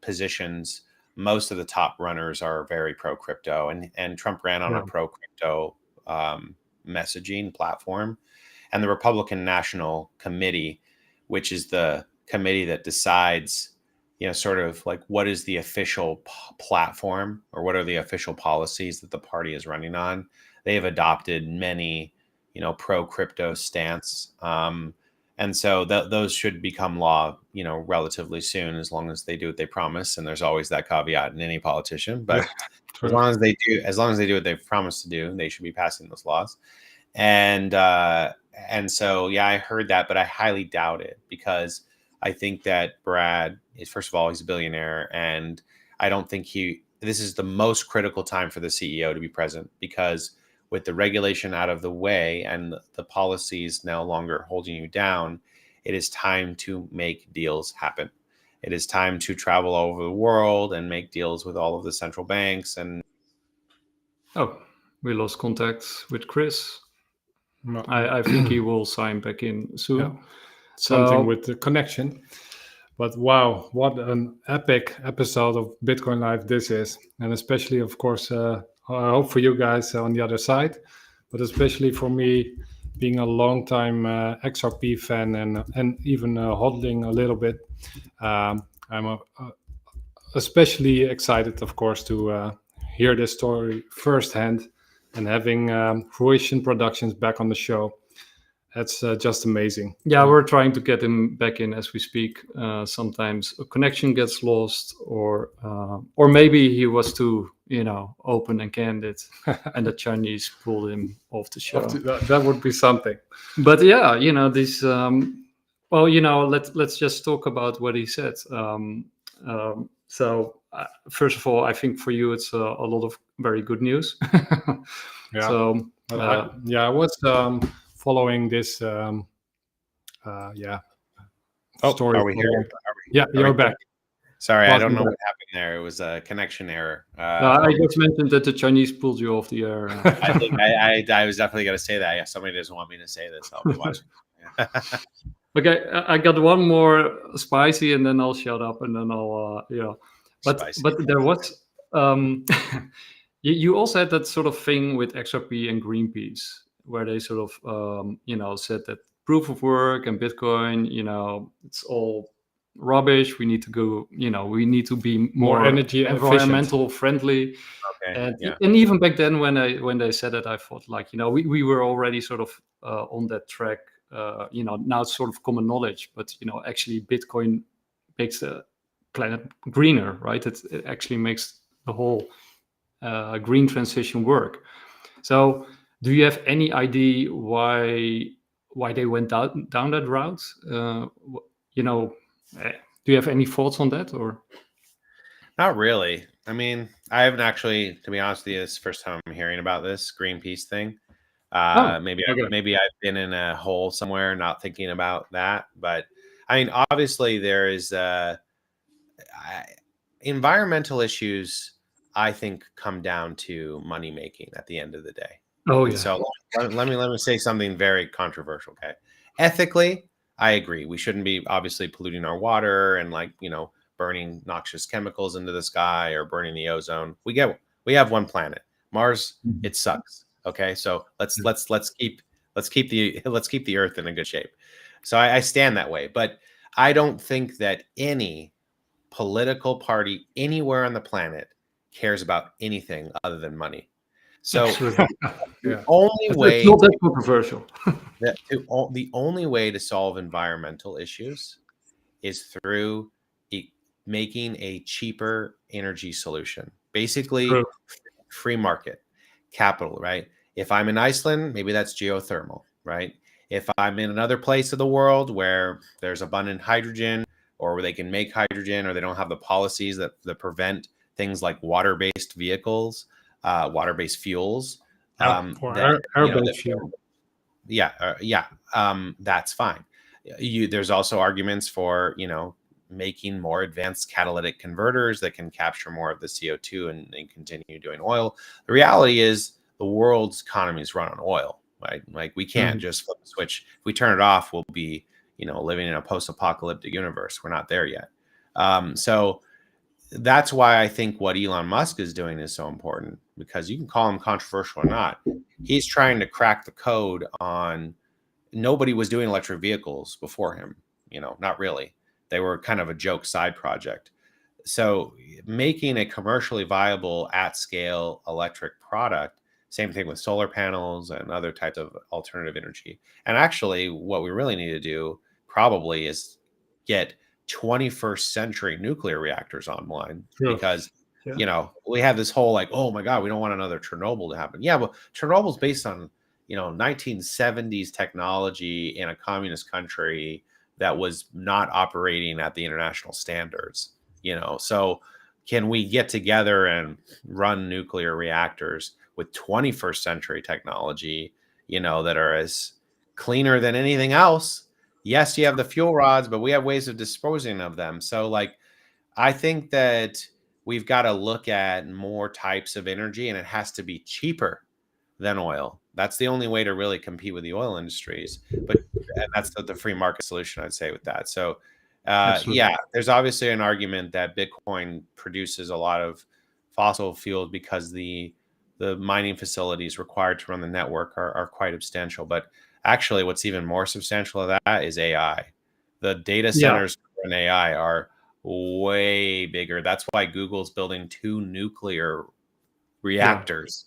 positions, most of the top runners are very pro crypto, and Trump ran on a pro crypto messaging platform. And the Republican National Committee, which is the committee that decides, sort of like what is the official platform or what are the official policies that the party is running on. They have adopted many, pro crypto stance. And so those should become law, relatively soon, as long as they do what they promise. And there's always that caveat in any politician, but as long as they do what they've promised to do, they should be passing those laws. And so, I heard that, but I highly doubt it, because I think that Brad is, first of all, he's a billionaire, and I don't think this is the most critical time for the CEO to be present, because with the regulation out of the way and the policies no longer holding you down, it is time to make deals happen. It is time to travel over the world and make deals with all of the central banks. And we lost contact with Chris. No. I think he will sign back in soon. Yeah. Something with the connection. But wow, what an epic episode of Bitcoin Live this is. And especially, of course, I hope for you guys on the other side, but especially for me, being a long time XRP fan and even hodling a little bit, I'm especially excited, of course, to hear this story firsthand, and having Fruition Productions back on the show. That's just amazing. Yeah, we're trying to get him back in as we speak. Sometimes a connection gets lost, or maybe he was too, open and candid, and the Chinese pulled him off the show. That would be something. But yeah, this. Let's just talk about what he said. So first of all, I think for you it's a lot of very good news. Yeah. So I was following this. Story. Are we here? Yeah, you're back. Sorry, I don't know what happened there. It was a connection error. I just mentioned that the Chinese pulled you off the air. I think I was definitely going to say that. Yeah, somebody doesn't want me to say this. I'll be watching. Okay, I got one more spicy, and then I'll shut up, and then I'll But Spicy. but there was you also had that sort of thing with XRP and Greenpeace, where they sort of said that proof of work and Bitcoin, it's all rubbish. We need to go, we need to be more energy environmental friendly. Okay. And even back then, when they said it, I thought we were already sort of on that track. Now it's sort of common knowledge, but actually Bitcoin makes the planet greener, right? It actually makes the whole green transition work. So do you have any idea why they went down that route? Do you have any thoughts on that, or? Not really. I mean, I haven't actually, to be honest with you, it's the first time I'm hearing about this Greenpeace thing. Maybe I've been in a hole somewhere not thinking about that. But I mean, obviously there is environmental issues, I think, come down to money making at the end of the day. Oh yeah. So let me say something very controversial. Okay. Ethically, I agree. We shouldn't be obviously polluting our water and burning noxious chemicals into the sky or burning the ozone. We have one planet. Mars, it sucks. Okay. So let's keep the Earth in a good shape. So I stand that way. But I don't think that any political party anywhere on the planet cares about anything other than money. So the only way, it's not that controversial. The only way to solve environmental issues is through making a cheaper energy solution. Basically, free market capital, right? If I'm in Iceland, maybe that's geothermal, right? If I'm in another place of the world where there's abundant hydrogen, or where they can make hydrogen, or they don't have the policies that prevent things like water-based vehicles, water-based fuels, air-based fuel. That's fine. There's also arguments for making more advanced catalytic converters that can capture more of the CO2 and continue doing oil. The reality is the world's economy is run on oil, right? Like we can't just flip the switch. If we turn it off, we'll be living in a post-apocalyptic universe. We're not there yet. So that's why I think what Elon Musk is doing is so important, because you can call him controversial or not. He's trying to crack the code on, nobody was doing electric vehicles before him, not really. They were kind of a joke side project. So making a commercially viable at scale electric product, same thing with solar panels and other types of alternative energy. And actually what we really need to do probably is get 21st century nuclear reactors online, because we have this whole oh my God, we don't want another Chernobyl to happen. Yeah, but Chernobyl's based on 1970s technology in a communist country that was not operating at the international standards. So can we get together and run nuclear reactors with 21st century technology, that are as cleaner than anything else? Yes, you have the fuel rods, but we have ways of disposing of them. So I think that we've got to look at more types of energy, and it has to be cheaper than oil. That's the only way to really compete with the oil industries. But that's the free market solution, I'd say, with that. So there's obviously an argument that Bitcoin produces a lot of fossil fuels because the mining facilities required to run the network are quite substantial. But actually what's even more substantial of that is AI. The data centers in AI are way bigger. That's why Google's building 2 nuclear reactors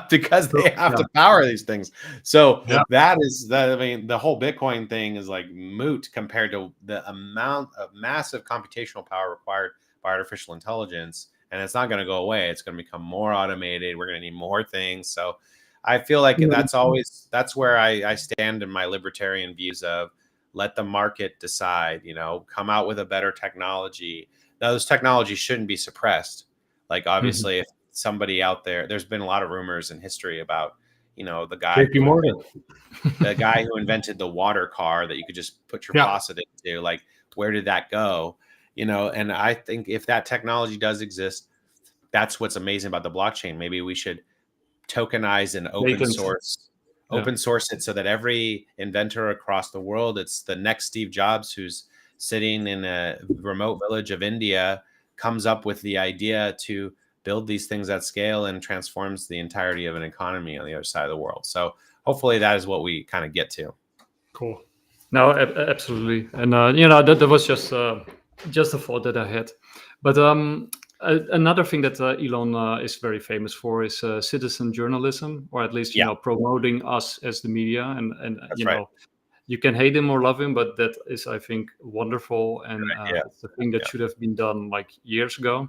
because they have to power these things. So that is that. I mean, the whole Bitcoin thing is like moot compared to the amount of massive computational power required by artificial intelligence. And it's not going to go away. It's going to become more automated. We're going to need more things. So I feel like that's where I stand in my libertarian views of let the market decide, come out with a better technology. Now, those technologies shouldn't be suppressed. Like, obviously, if somebody out there, there's been a lot of rumors in history about, the guy, the guy who invented the water car that you could just put your faucet into. Like, where did that go? And I think if that technology does exist, that's what's amazing about the blockchain. Maybe we should tokenize and open source it so that every inventor across the world, it's the next Steve Jobs who's sitting in a remote village of India, comes up with the idea to build these things at scale and transforms the entirety of an economy on the other side of the world. So hopefully that is what we kind of get to. Cool. No, absolutely. And, that was just a thought that I had. But another thing that Elon is very famous for is citizen journalism, or at least, promoting us as the media. And you can hate him or love him, but that is, I think, wonderful. And it's the thing that should have been done like years ago.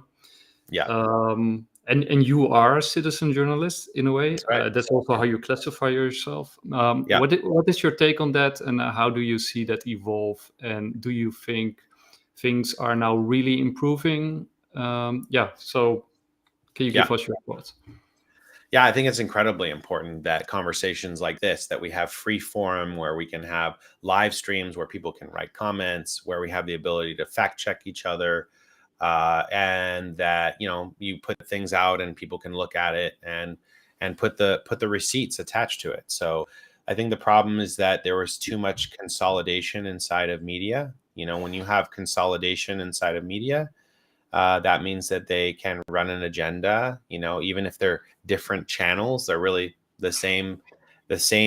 And you are a citizen journalist in a way. That's also how you classify yourself. What is your take on that, and how do you see that evolve? And do you think things are now really improving? So can you give us your thoughts? Yeah, I think it's incredibly important that conversations like this, that we have free forum where we can have live streams where people can write comments, where we have the ability to fact check each other, and that, you put things out and people can look at it and put the receipts attached to it. So I think the problem is that there was too much consolidation inside of media. When you have consolidation inside of media, that means that they can run an agenda, even if they're different channels, they're really the same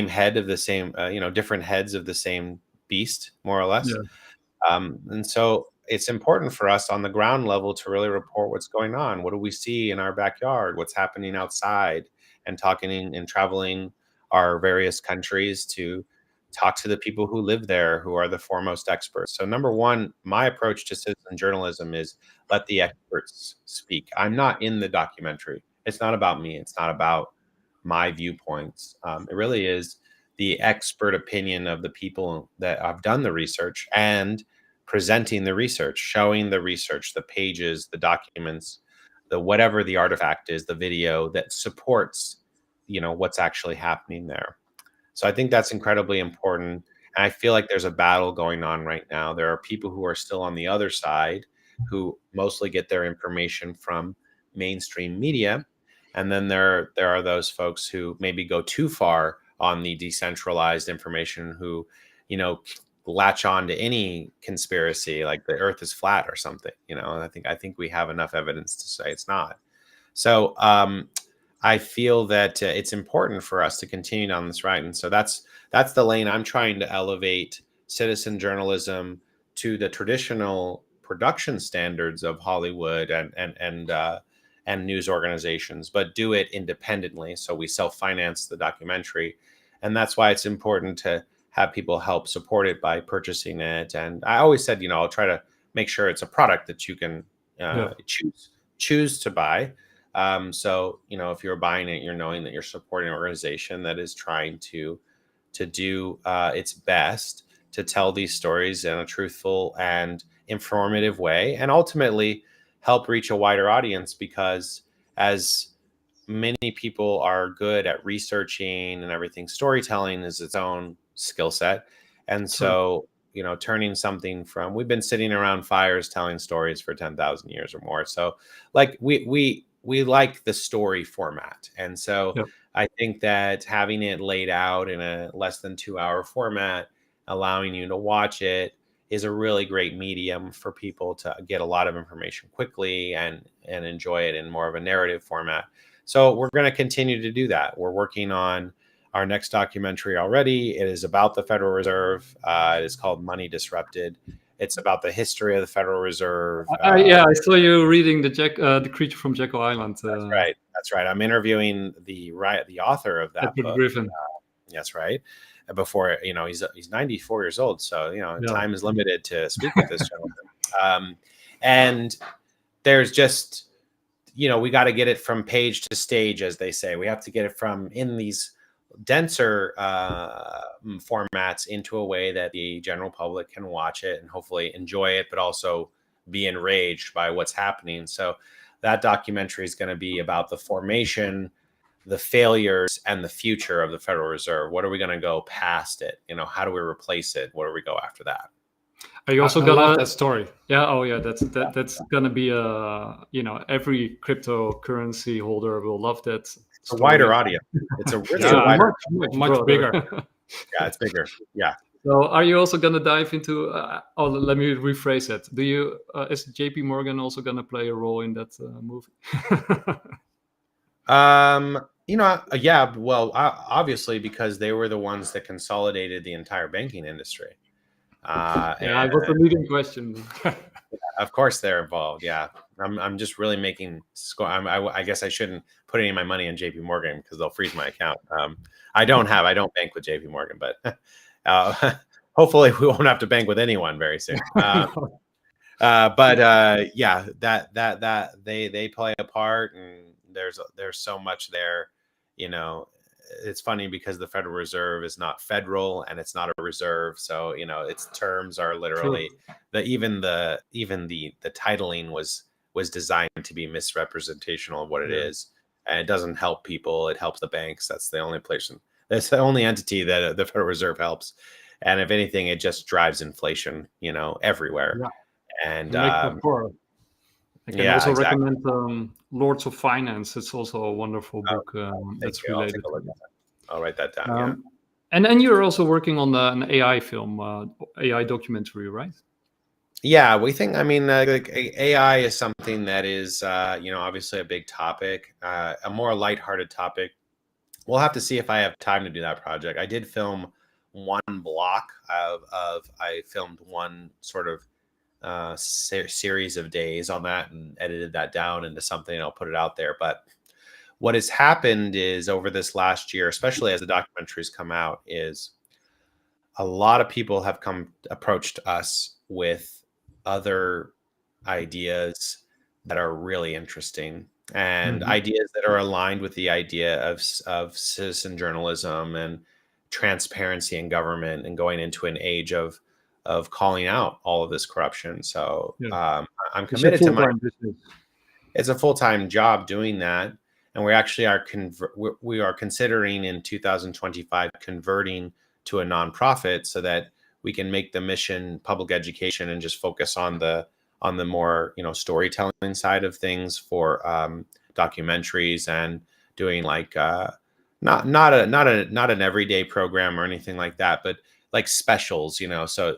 head of the same, different heads of the same beast, more or less. And so it's important for us on the ground level to really report what's going on. What do we see in our backyard? What's happening outside? And talking and traveling our various countries to talk to the people who live there, who are the foremost experts. So number one, my approach to citizen journalism is let the experts speak. I'm not in the documentary. It's not about me. It's not about my viewpoints. It really is the expert opinion of the people that have done the research and presenting the research, showing the research, the pages, the documents, the whatever the artifact is, the video that supports, what's actually happening there. So I think that's incredibly important. And I feel like there's a battle going on right now. There are people who are still on the other side who mostly get their information from mainstream media. And then there are those folks who maybe go too far on the decentralized information who, latch on to any conspiracy like the earth is flat or something, and I think we have enough evidence to say it's not. So I feel that it's important for us to continue down this route. And so that's the lane I'm trying to elevate citizen journalism to the traditional production standards of Hollywood and news organizations, but do it independently. So we self-finance the documentary. And that's why it's important to have people help support it by purchasing it. And I always said, I'll try to make sure it's a product that you can choose to buy. So, if you're buying it, you're knowing that you're supporting an organization that is trying to do its best to tell these stories in a truthful and informative way, and ultimately help reach a wider audience, because as many people are good at researching and everything, storytelling is its own skill set. And so, turning something from, we've been sitting around fires telling stories for 10,000 years or more. So like we like the story format. And so I think that having it laid out in a less than 2-hour format, allowing you to watch it, is a really great medium for people to get a lot of information quickly and enjoy it in more of a narrative format. So we're going to continue to do that. We're working on our next documentary already. It is about the Federal Reserve. It is called Money Disrupted. It's about the history of the Federal Reserve. Yeah, I saw you reading the Creature from Jekyll Island. That's right. That's right. I'm interviewing the author of that Edward book. Griffin. That's right. Before, you know, he's 94 years old, so you know, time is limited to speak with this gentleman. And there's just, you know, we got to get it from page to stage, as they say. We have to get it from in these denser formats into a way that the general public can watch it and hopefully enjoy it, but also be enraged by what's happening. So that documentary is going to be about the formation, the failures, and the future of the Federal Reserve. What are we going to go past it? You know, how do we replace it? Where do we go after that? Are you also I gonna love that story? Yeah. Oh, yeah. That's gonna be you know, every cryptocurrency holder will love that. It's a wider audience. It's a much bigger. Yeah, it's bigger. Yeah. So, are you also gonna dive into? Let me rephrase it. Do you? Is J.P. Morgan also gonna play a role in that movie? You know, yeah. Well, obviously, because they were the ones that consolidated the entire banking industry. Yeah, it was a leading question. Of course, they're involved. Yeah, I'm just really making score. I guess I shouldn't put any of my money in J.P. Morgan because they'll freeze my account. I don't bank with J.P. Morgan, but hopefully we won't have to bank with anyone very soon. But yeah, that they play a part, and there's so much there. You know, it's funny because the Federal Reserve is not federal and it's not a reserve, so you know its terms are literally even the titling was designed to be misrepresentational of what it is, and it doesn't help people. It helps the banks. That's the only place. That's the only entity that the Federal Reserve helps, and if anything, it just drives inflation, you know, everywhere. And I can also recommend Lords of Finance. It's also a wonderful book that's related. I'll write that down. And you're also working on an AI film, AI documentary, right? Yeah, we think. I mean, like AI is something that is, you know, obviously a big topic, a more lighthearted topic. We'll have to see if I have time to do that project. I did film one block of I filmed one sort of series of days on that and edited that down into something, and I'll put it out there. But what has happened is over this last year, especially as the documentaries come out, is a lot of people have approached us with other ideas that are really interesting, and ideas that are aligned with the idea of citizen journalism and transparency in government and going into an age of calling out all of this corruption. So I'm committed to it's a full-time job doing that. And we actually we are considering in 2025 converting to a nonprofit so that we can make the mission public education and just focus on the more, you know, storytelling side of things for documentaries, and doing like not an everyday program or anything like that, but like specials, you know, so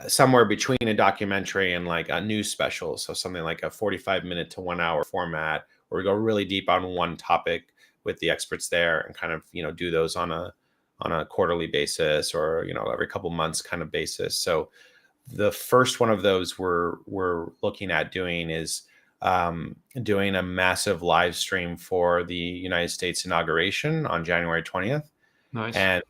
somewhere between a documentary and like a news special. So something like a 45-minute to 1 hour format where we go really deep on one topic with the experts there and kind of, you know, do those on a quarterly basis or, you know, every couple months kind of basis. So the first one of those we're looking at doing is doing a massive live stream for the United States inauguration on January 20th. Nice. And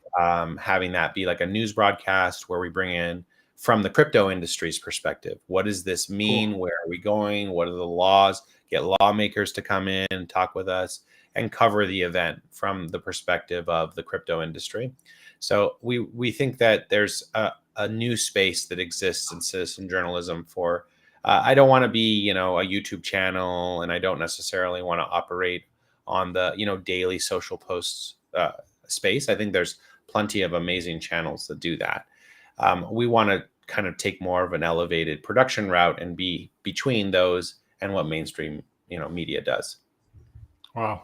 having that be like a news broadcast where we bring in from the crypto industry's perspective. What does this mean? Cool. Where are we going? What are the laws? Get lawmakers to come in and talk with us and cover the event from the perspective of the crypto industry. So we think that there's a new space that exists in citizen journalism for, I don't want to be, you know, a YouTube channel, and I don't necessarily want to operate on the, you know, daily social posts space. I think there's plenty of amazing channels that do that. We want to kind of take more of an elevated production route and be between those and what mainstream, you know, media does. Wow.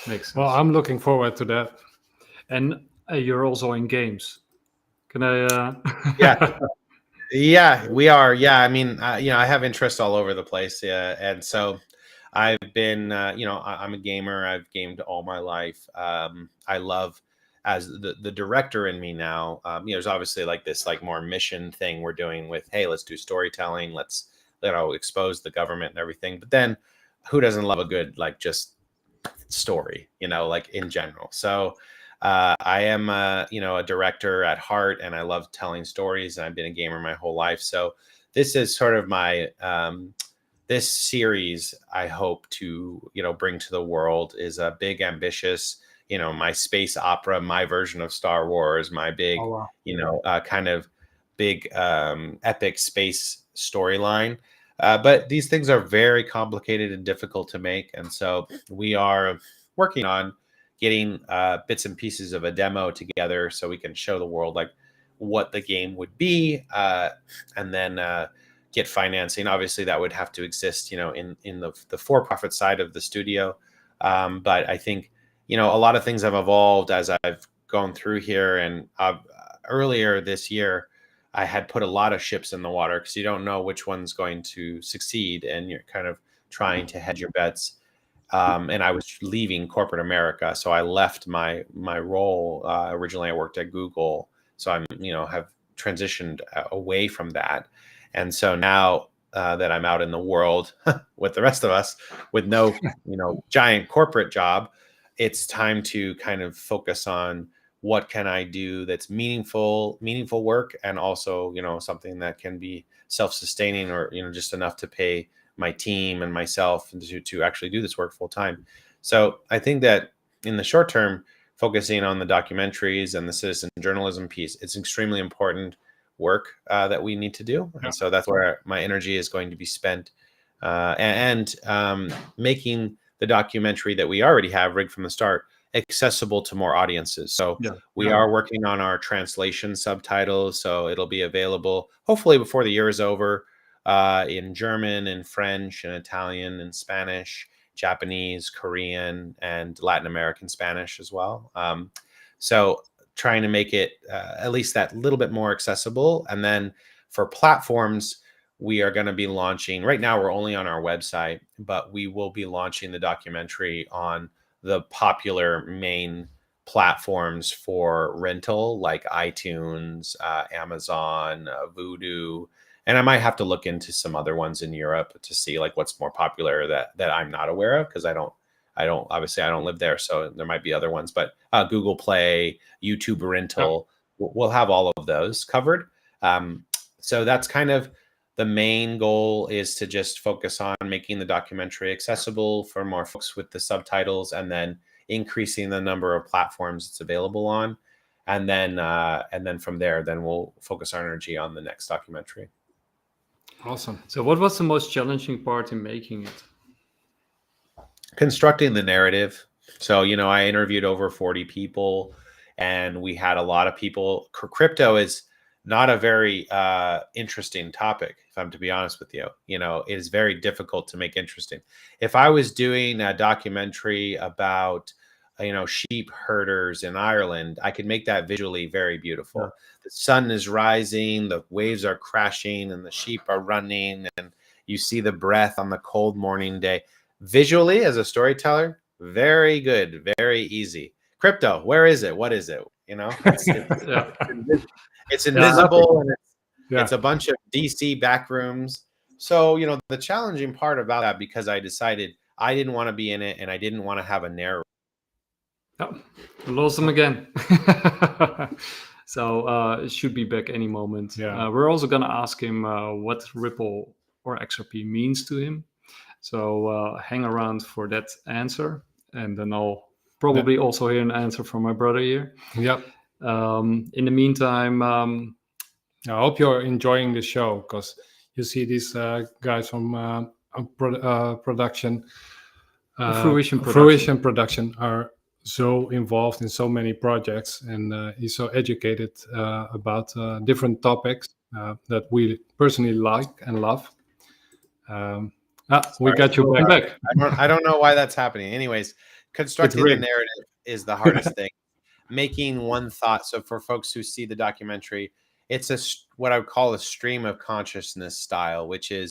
Makes sense. Well, I'm looking forward to that. And you're also in games. Can I? Yeah, we are. Yeah, I mean, you know, I have interest all over the place. Yeah, and so I've been, you know, I'm a gamer. I've gamed all my life. I love as the director in me now, there's obviously like this like more mission thing we're doing with, hey, let's do storytelling, let's expose the government and everything. But then who doesn't love a good like just story, like in general? So I am a director at heart, and I love telling stories, and I've been a gamer my whole life. So this is sort of my this series I hope to bring to the world is a big, ambitious, my space opera, my version of Star Wars, my big kind of big epic space storyline. But these things are very complicated and difficult to make, and so we are working on getting bits and pieces of a demo together so we can show the world like what the game would be, and then get financing. Obviously, that would have to exist, in the for-profit side of the studio. But I think a lot of things have evolved as I've gone through here. And earlier this year, I had put a lot of ships in the water because you don't know which one's going to succeed, and you're kind of trying to hedge your bets. And I was leaving corporate America, so I left my role. Originally, I worked at Google, so I'm have transitioned away from that. And so now that I'm out in the world with the rest of us, with no giant corporate job, it's time to kind of focus on what can I do that's meaningful work, and also something that can be self-sustaining, or just enough to pay my team and myself to actually do this work full time. So I think that in the short term, focusing on the documentaries and the citizen journalism piece, it's extremely important work that we need to do. And so that's where my energy is going to be spent, and making the documentary that we already have rigged from the start accessible to more audiences. So we are working on our translation subtitles, so it'll be available hopefully before the year is over, in German and French and Italian and Spanish, Japanese, Korean, and Latin American Spanish as well. So trying to make it at least that little bit more accessible. And then for platforms, we are going to be launching, right now we're only on our website, but we will be launching the documentary on the popular main platforms for rental, like iTunes, Amazon, Vudu. And I might have to look into some other ones in Europe to see like what's more popular that I'm not aware of, because I don't live there, so there might be other ones. But Google Play, YouTube Rental, we'll have all of those covered. So that's kind of the main goal, is to just focus on making the documentary accessible for more folks with the subtitles, and then increasing the number of platforms it's available on. And then from there, then we'll focus our energy on the next documentary. Awesome. So what was the most challenging part in making it? Constructing the narrative. So, I interviewed over 40 people, and we had a lot of people. Crypto is not a very interesting topic, if I'm to be honest with you. It is very difficult to make interesting. If I was doing a documentary about sheep herders in Ireland, I could make that visually very beautiful. Yeah. The sun is rising, the waves are crashing, and the sheep are running, and you see the breath on the cold morning day. Visually, as a storyteller, very good, very easy. Crypto, where is it? What is it? It's invisible, and it's a bunch of DC back rooms. So, the challenging part about that, because I decided I didn't want to be in it, and I didn't want to have a narrator. Oh, lost him again. So it should be back any moment. We're also going to ask him what Ripple or XRP means to him. So hang around for that answer, and then I'll probably also hear an answer from my brother here. Yep. In the meantime, I hope you're enjoying the show, because you see these guys from production, Fruition Production are so involved in so many projects, and he's so educated about different topics that we personally like and love. We got you back. I don't know why that's happening. Anyways, constructing the narrative is the hardest thing. Making one thought. So for folks who see the documentary, it's what I would call a stream of consciousness style, which is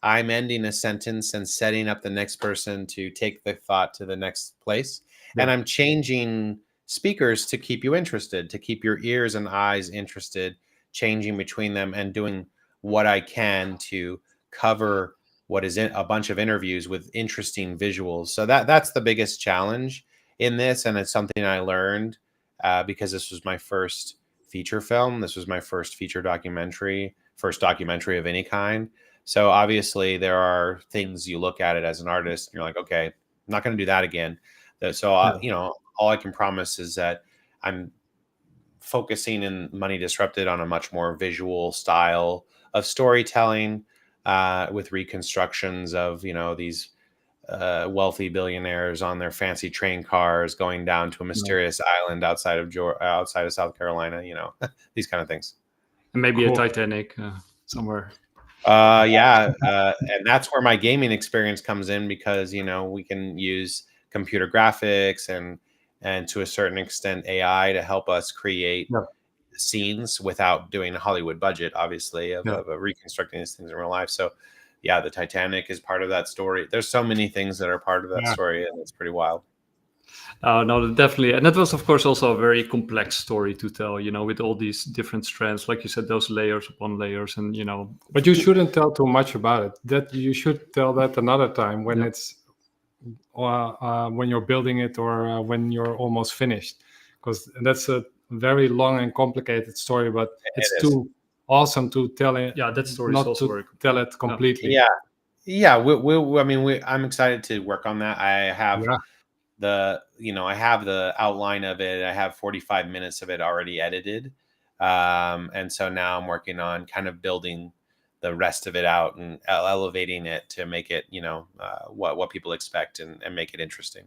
I'm ending a sentence and setting up the next person to take the thought to the next place. Yeah. And I'm changing speakers to keep you interested, to keep your ears and eyes interested, changing between them and doing what I can to cover what is in a bunch of interviews with interesting visuals. So that's the biggest challenge in this. And it's something I learned because this was my first feature film. This was my first feature documentary, first documentary of any kind. So obviously there are things you look at it as an artist and you're like, okay, I'm not going to do that again. So, you know, all I can promise is that I'm focusing in Money Disrupted on a much more visual style of storytelling with reconstructions of, you know, these wealthy billionaires on their fancy train cars going down to a mysterious island outside of South Carolina, you know, these kind of things. And maybe a Titanic somewhere. And that's where my gaming experience comes in, because, you know, we can use computer graphics and to a certain extent AI to help us create scenes without doing a Hollywood budget, obviously, of reconstructing these things in real life. So yeah, the Titanic is part of that story. There's so many things that are part of that story, and it's pretty wild. No, definitely. And that was, of course, also a very complex story to tell, you know, with all these different strands, like you said, those layers upon layers, and, you know. But you shouldn't tell too much about it. That you should tell that another time when it's when you're building it or when you're almost finished, because that's a very long and complicated story, but it's too awesome to tell it. Yeah, that story not is also to very tell it completely. I'm excited to work on that. I have I have the outline of it. I have 45 minutes of it already edited. And so now I'm working on kind of building the rest of it out and elevating it to make it, you know, what people expect and make it interesting.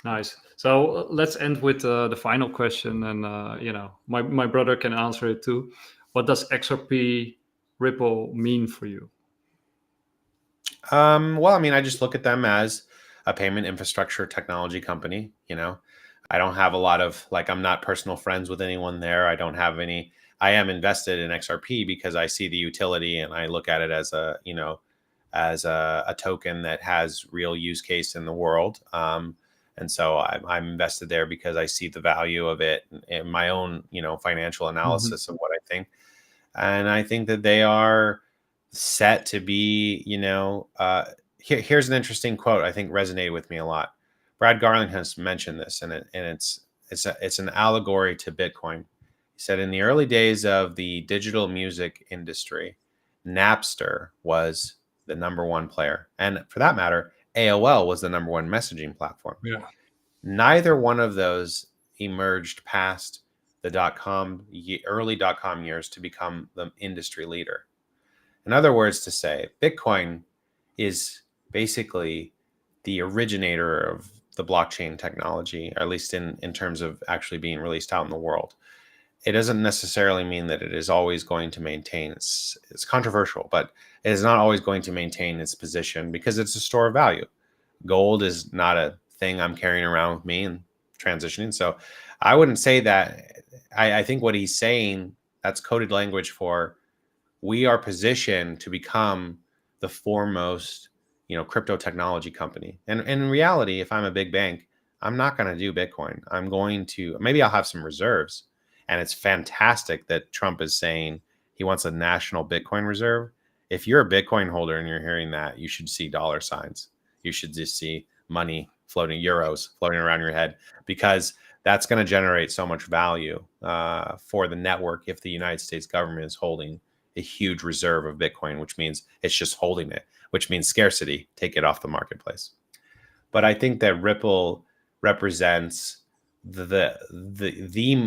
Nice. So let's end with the final question. And, you know, my brother can answer it too. What does XRP Ripple mean for you? Well, I mean, I just look at them as a payment infrastructure technology company. You know, I don't have a lot of, like, I'm not personal friends with anyone there. I don't have any. I am invested in XRP because I see the utility and I look at it as a, you know, as a token that has real use case in the world. And so I'm invested there because I see the value of it in my own, you know, financial analysis of what I think. And I think that they are set to be, you know, here's an interesting quote I think resonated with me a lot. Brad Garland has mentioned this, and it's an allegory to Bitcoin. He said, in the early days of the digital music industry, Napster was the #1 player. And for that matter, AOL was the #1 messaging platform. Yeah. Neither one of those emerged past the early .com years to become the industry leader. In other words, to say, Bitcoin is basically the originator of the blockchain technology, at least in terms of actually being released out in the world. It doesn't necessarily mean that it is always going to maintain it's controversial, but it is not always going to maintain its position because it's a store of value. Gold is not a thing I'm carrying around with me and transitioning. So I wouldn't say that. I think what he's saying, that's coded language for, we are positioned to become the foremost, you know, crypto technology company. And in reality, if I'm a big bank, I'm not going to do Bitcoin. I'm going to, maybe I'll have some reserves. And it's fantastic that Trump is saying he wants a national Bitcoin reserve. If you're a Bitcoin holder and you're hearing that, you should see dollar signs. You should just see money floating, euros floating around your head, because that's going to generate so much value for the network if the United States government is holding a huge reserve of Bitcoin, which means it's just holding it, which means scarcity, take it off the marketplace. But I think that Ripple represents the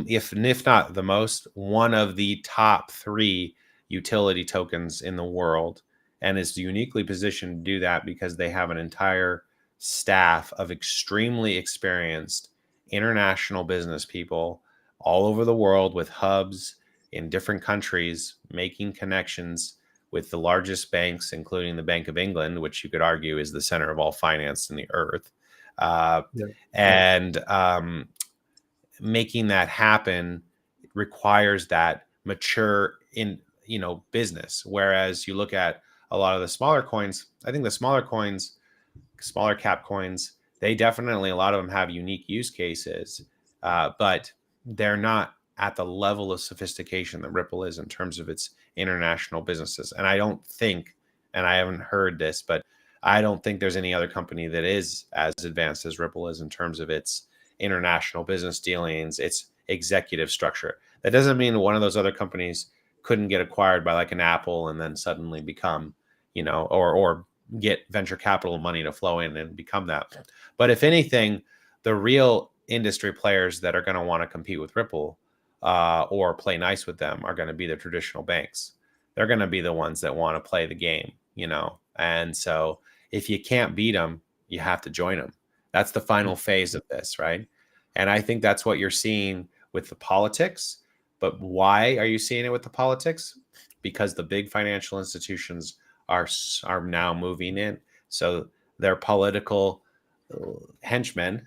if not the most, one of the top 3 utility tokens in the world, and is uniquely positioned to do that because they have an entire staff of extremely experienced international business people all over the world with hubs in different countries, making connections with the largest banks, including the Bank of England, which you could argue is the center of all finance in the earth. Making that happen requires that mature in, you know, business. Whereas you look at a lot of the smaller coins, I think the smaller coins, smaller cap coins, they definitely, a lot of them have unique use cases. but they're not at the level of sophistication that Ripple is in terms of its international businesses. And I don't think, and I haven't heard this, but I don't think there's any other company that is as advanced as Ripple is in terms of its international business dealings, its executive structure. That doesn't mean one of those other companies couldn't get acquired by like an Apple and then suddenly become, or get venture capital money to flow in and become that. But if anything, the real industry players that are going to want to compete with Ripple or play nice with them are going to be the traditional banks. They're going to be the ones that want to play the game, and so if you can't beat them, you have to join them. That's the final phase of this, right? And I think that's what you're seeing with the politics. But why are you seeing it with the politics? Because the big financial institutions are now moving in. So their political henchmen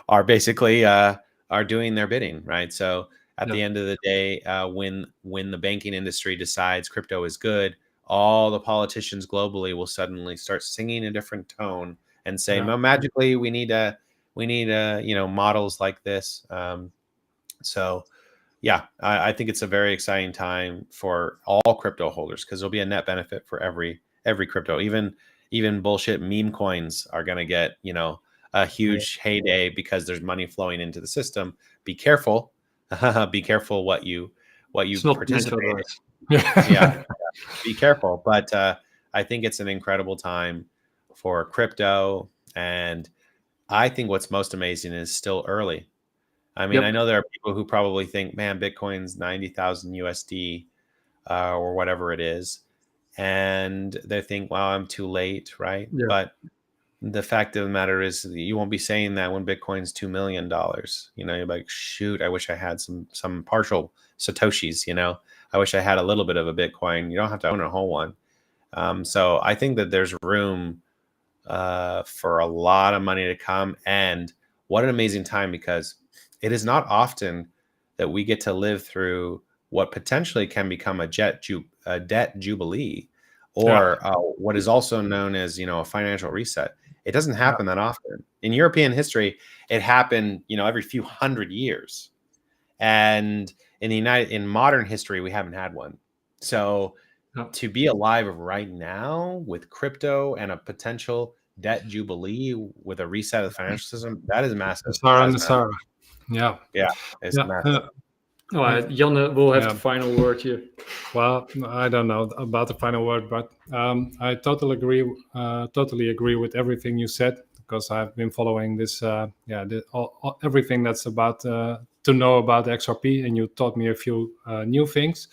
are basically are doing their bidding, right? So at the end of the day, when the banking industry decides crypto is good, all the politicians globally will suddenly start singing a different tone and say, "Well, magically, we need models like this." So, yeah, I think it's a very exciting time for all crypto holders because there'll be a net benefit for every crypto. Even bullshit meme coins are going to get a huge heyday because there's money flowing into the system. Be careful, be careful what you participate in. Yeah, be careful. But I think it's an incredible time for crypto, and I think what's most amazing is still early. I mean, I know there are people who probably think, man, Bitcoin's 90,000 USD or whatever it is. And they think, wow, I'm too late, right? Yeah. But the fact of the matter is you won't be saying that when Bitcoin's $2 million. You're like, shoot, I wish I had some partial Satoshis, I wish I had a little bit of a Bitcoin. You don't have to own a whole one. So I think that there's room for a lot of money to come. And what an amazing time, because it is not often that we get to live through what potentially can become a debt jubilee, or what is also known as, a financial reset. It doesn't happen that often. In European history, it happened, every few hundred years. And in modern history, we haven't had one. So to be alive right now with crypto and a potential debt jubilee with a reset of the financial system, that is massive. Yeah, it's massive. All right, Janne will have the final word here. Well, I don't know about the final word, but I totally agree with everything you said, because I've been following this, everything that's about to know about XRP, and you taught me a few new things.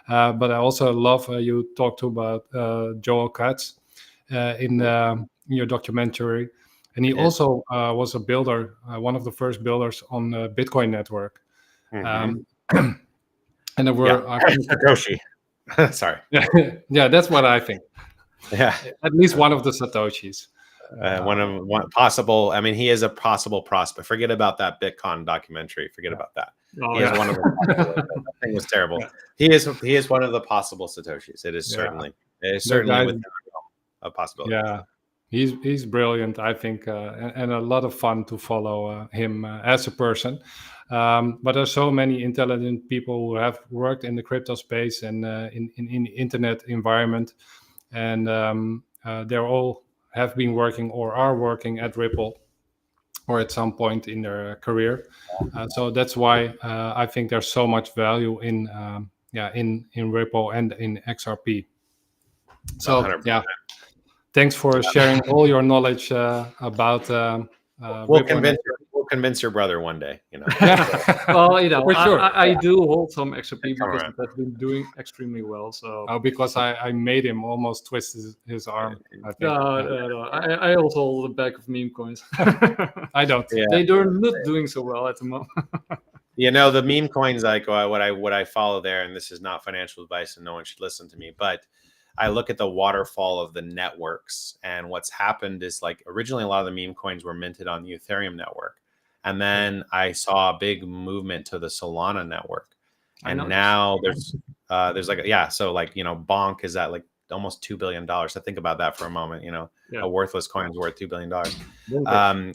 But I also love you talked about Joel Katz in your documentary. And he also was a builder, one of the first builders on the Bitcoin network. And there were Satoshi. Sorry. Yeah, that's what I think. Yeah, at least one of the Satoshis. One possible. I mean, he is a possible prospect. Forget about that Bitcoin documentary. Forget about that. He is one of the. That thing was terrible. He is one of the possible Satoshis. It is certainly within a possibility. Yeah. He's brilliant, I think, and a lot of fun to follow him as a person. But there's so many intelligent people who have worked in the crypto space and in the internet environment, and they all have been working or are working at Ripple or at some point in their career. So that's why I think there's so much value in Ripple and in XRP. So 100%. Thanks for sharing all your knowledge about. We'll convince your brother one day. Well, for sure. I do hold some XRP because it has been doing extremely well. So because I made him almost twist his arm. I think. No. I also hold a bag of meme coins. I don't. Yeah. They are not doing so well at the moment. The meme coins, like what I follow there, and this is not financial advice, and no one should listen to me, but I look at the waterfall of the networks, and what's happened is, like, originally a lot of the meme coins were minted on the Ethereum network, and then I saw a big movement to the Solana network, and now there's so Bonk is at like almost $2 billion. So think about that for a moment. A worthless coin is worth $2 billion.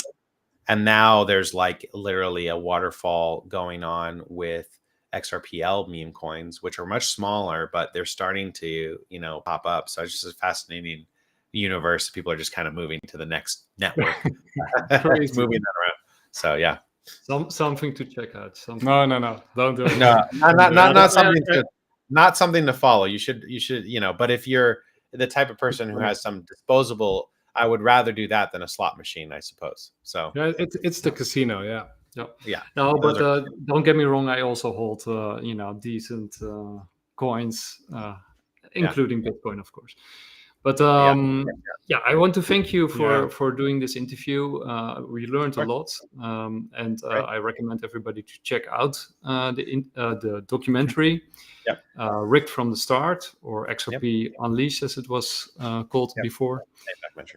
And now there's like literally a waterfall going on with XRPL meme coins, which are much smaller, but they're starting to, pop up. So it's just a fascinating universe. People are just kind of moving to the next network, moving that around. So yeah, something to check out. No, don't do it. No, not something to follow. You should, But if you're the type of person who has some disposable, I would rather do that than a slot machine, I suppose. So yeah, it's the casino. Yeah. Yeah. No, but don't get me wrong. I also hold, decent coins, including Bitcoin, of course. But I want to thank you for doing this interview. We learned a lot, and I recommend everybody to check out the documentary, Rigged from the Start, or XRP Unleashed, as it was called before.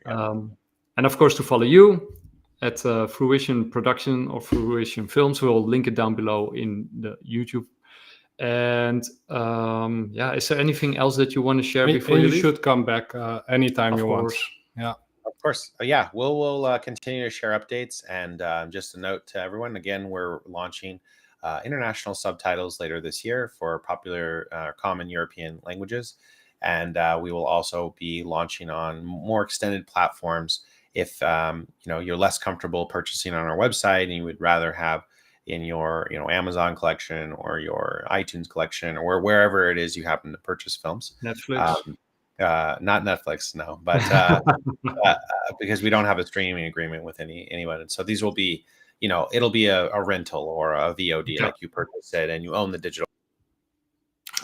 And of course, to follow you at Fruition Production or Fruition Films. We'll link it down below in the YouTube. And is there anything else that you want to share before you leave? Should come back anytime you want. Yeah, of course. Yeah, we'll continue to share updates. And just a note to everyone, again, we're launching international subtitles later this year for popular common European languages. And we will also be launching on more extended platforms if you're less comfortable purchasing on our website and you would rather have in your Amazon collection or your iTunes collection or wherever it is you happen to purchase films. Netflix. Not Netflix, no, but because we don't have a streaming agreement with anyone. And so these will be, it'll be a rental or a VOD, like you purchase it and you own the digital.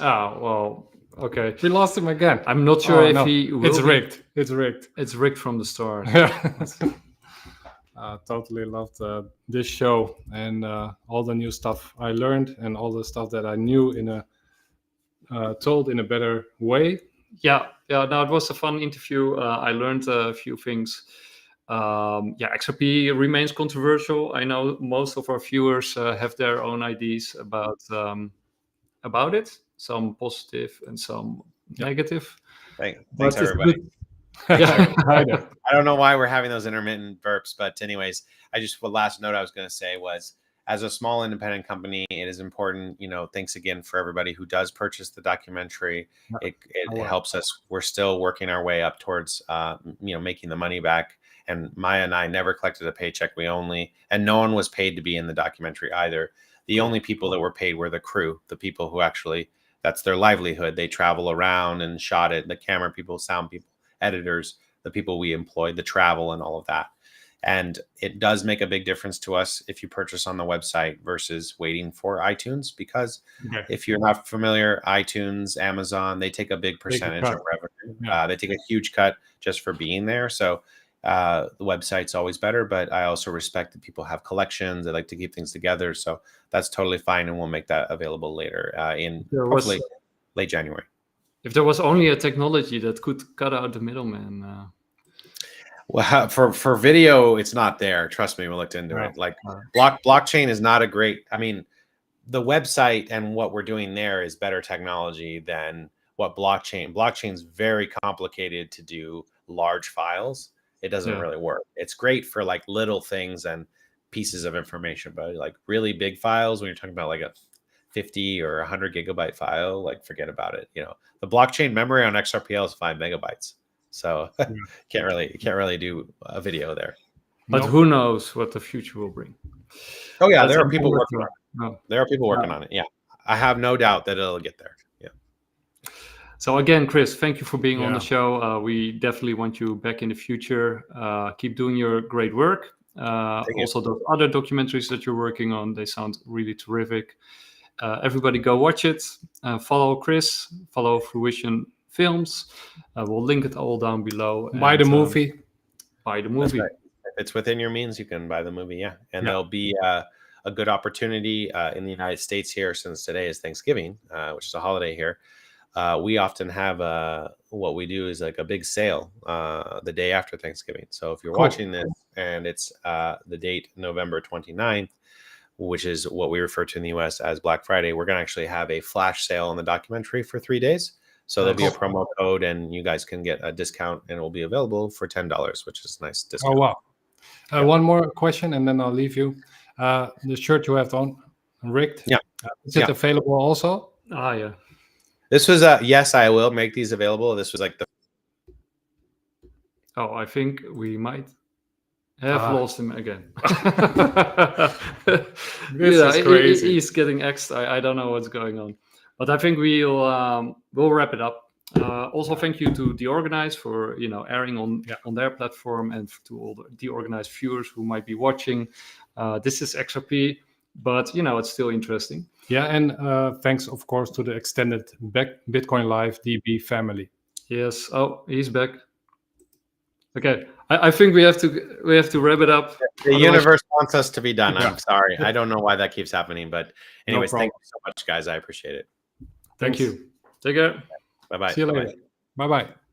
Oh, well, okay. We lost him again. I'm not sure if he will. It's rigged. It's rigged. It's rigged from the start. Totally loved this show and all the new stuff I learned and all the stuff that I knew told in a better way. Yeah. No, it was a fun interview. I learned a few things. XRP remains controversial. I know most of our viewers have their own ideas about it. Some positive and some negative. Thanks everybody. I don't know why we're having those intermittent burps, but anyways, the last note I was going to say was, as a small independent company, it is important, thanks again for everybody who does purchase the documentary. It helps us. We're still working our way up towards, making the money back. And Maya and I never collected a paycheck. And no one was paid to be in the documentary either. The only people that were paid were the crew, the people who actually, that's their livelihood. They travel around and shot it, the camera people, sound people, editors, the people we employed, the travel and all of that. And it does make a big difference to us if you purchase on the website versus waiting for iTunes, because if you're not familiar, iTunes, Amazon, they take a big percentage of revenue. They take a huge cut just for being there. So the website's always better, but I also respect that people have collections. They like to keep things together. So that's totally fine. And we'll make that available later hopefully late January. If there was only a technology that could cut out the middleman. Well, for video, it's not there. Trust me, we looked into it. Like blockchain is not a great, the website and what we're doing there is better technology than what blockchain's very complicated to do large files. It doesn't really work. It's great for like little things and pieces of information, but like really big files, when you're talking about like a 50 or 100 gigabyte file, like forget about it. The blockchain memory on XRPL is 5 megabytes. So can't really do a video there. But who knows what the future will bring. Oh yeah, there are people working on it. There are people working on it. Yeah. I have no doubt that it'll get there. Yeah. So again, Chris, thank you for being on the show. We definitely want you back in the future. Keep doing your great work. Also, those other documentaries that you're working on, they sound really terrific. Everybody go watch it. Follow Chris. Follow Fruition Films. We'll link it all down below. Buy the movie. Buy the movie. Right. If it's within your means, you can buy the movie. Yeah. And there'll be a good opportunity in the United States here, since today is Thanksgiving, which is a holiday here. We often have what we do is like a big sale the day after Thanksgiving. So if you're watching this and it's the date November 29th, which is what we refer to in the US as Black Friday, we're going to actually have a flash sale on the documentary for 3 days. So there'll be a promo code and you guys can get a discount, and it will be available for $10, which is a nice discount. Oh, wow. One more question, and then I'll leave you. The shirt you have on, rigged. Yeah. Is it available also? Ah, yeah. This was yes, I will make these available. This was like the. Oh, I think we might have lost him again. This is crazy. He's getting X'd. I don't know what's going on, but I think we'll wrap it up. Also, thank you to The Organized for airing on their platform, and to all the Organized viewers who might be watching. This is XRP, but it's still interesting. Yeah, and thanks, of course, to the extended Bitcoin Live DB family. Yes. Oh, he's back. Okay, I think we have to wrap it up. The universe wants us to be done. I'm sorry. I don't know why that keeps happening, but anyways, thank you so much, guys. I appreciate it. Thank you. Take care. Bye-bye. See you later. Bye-bye.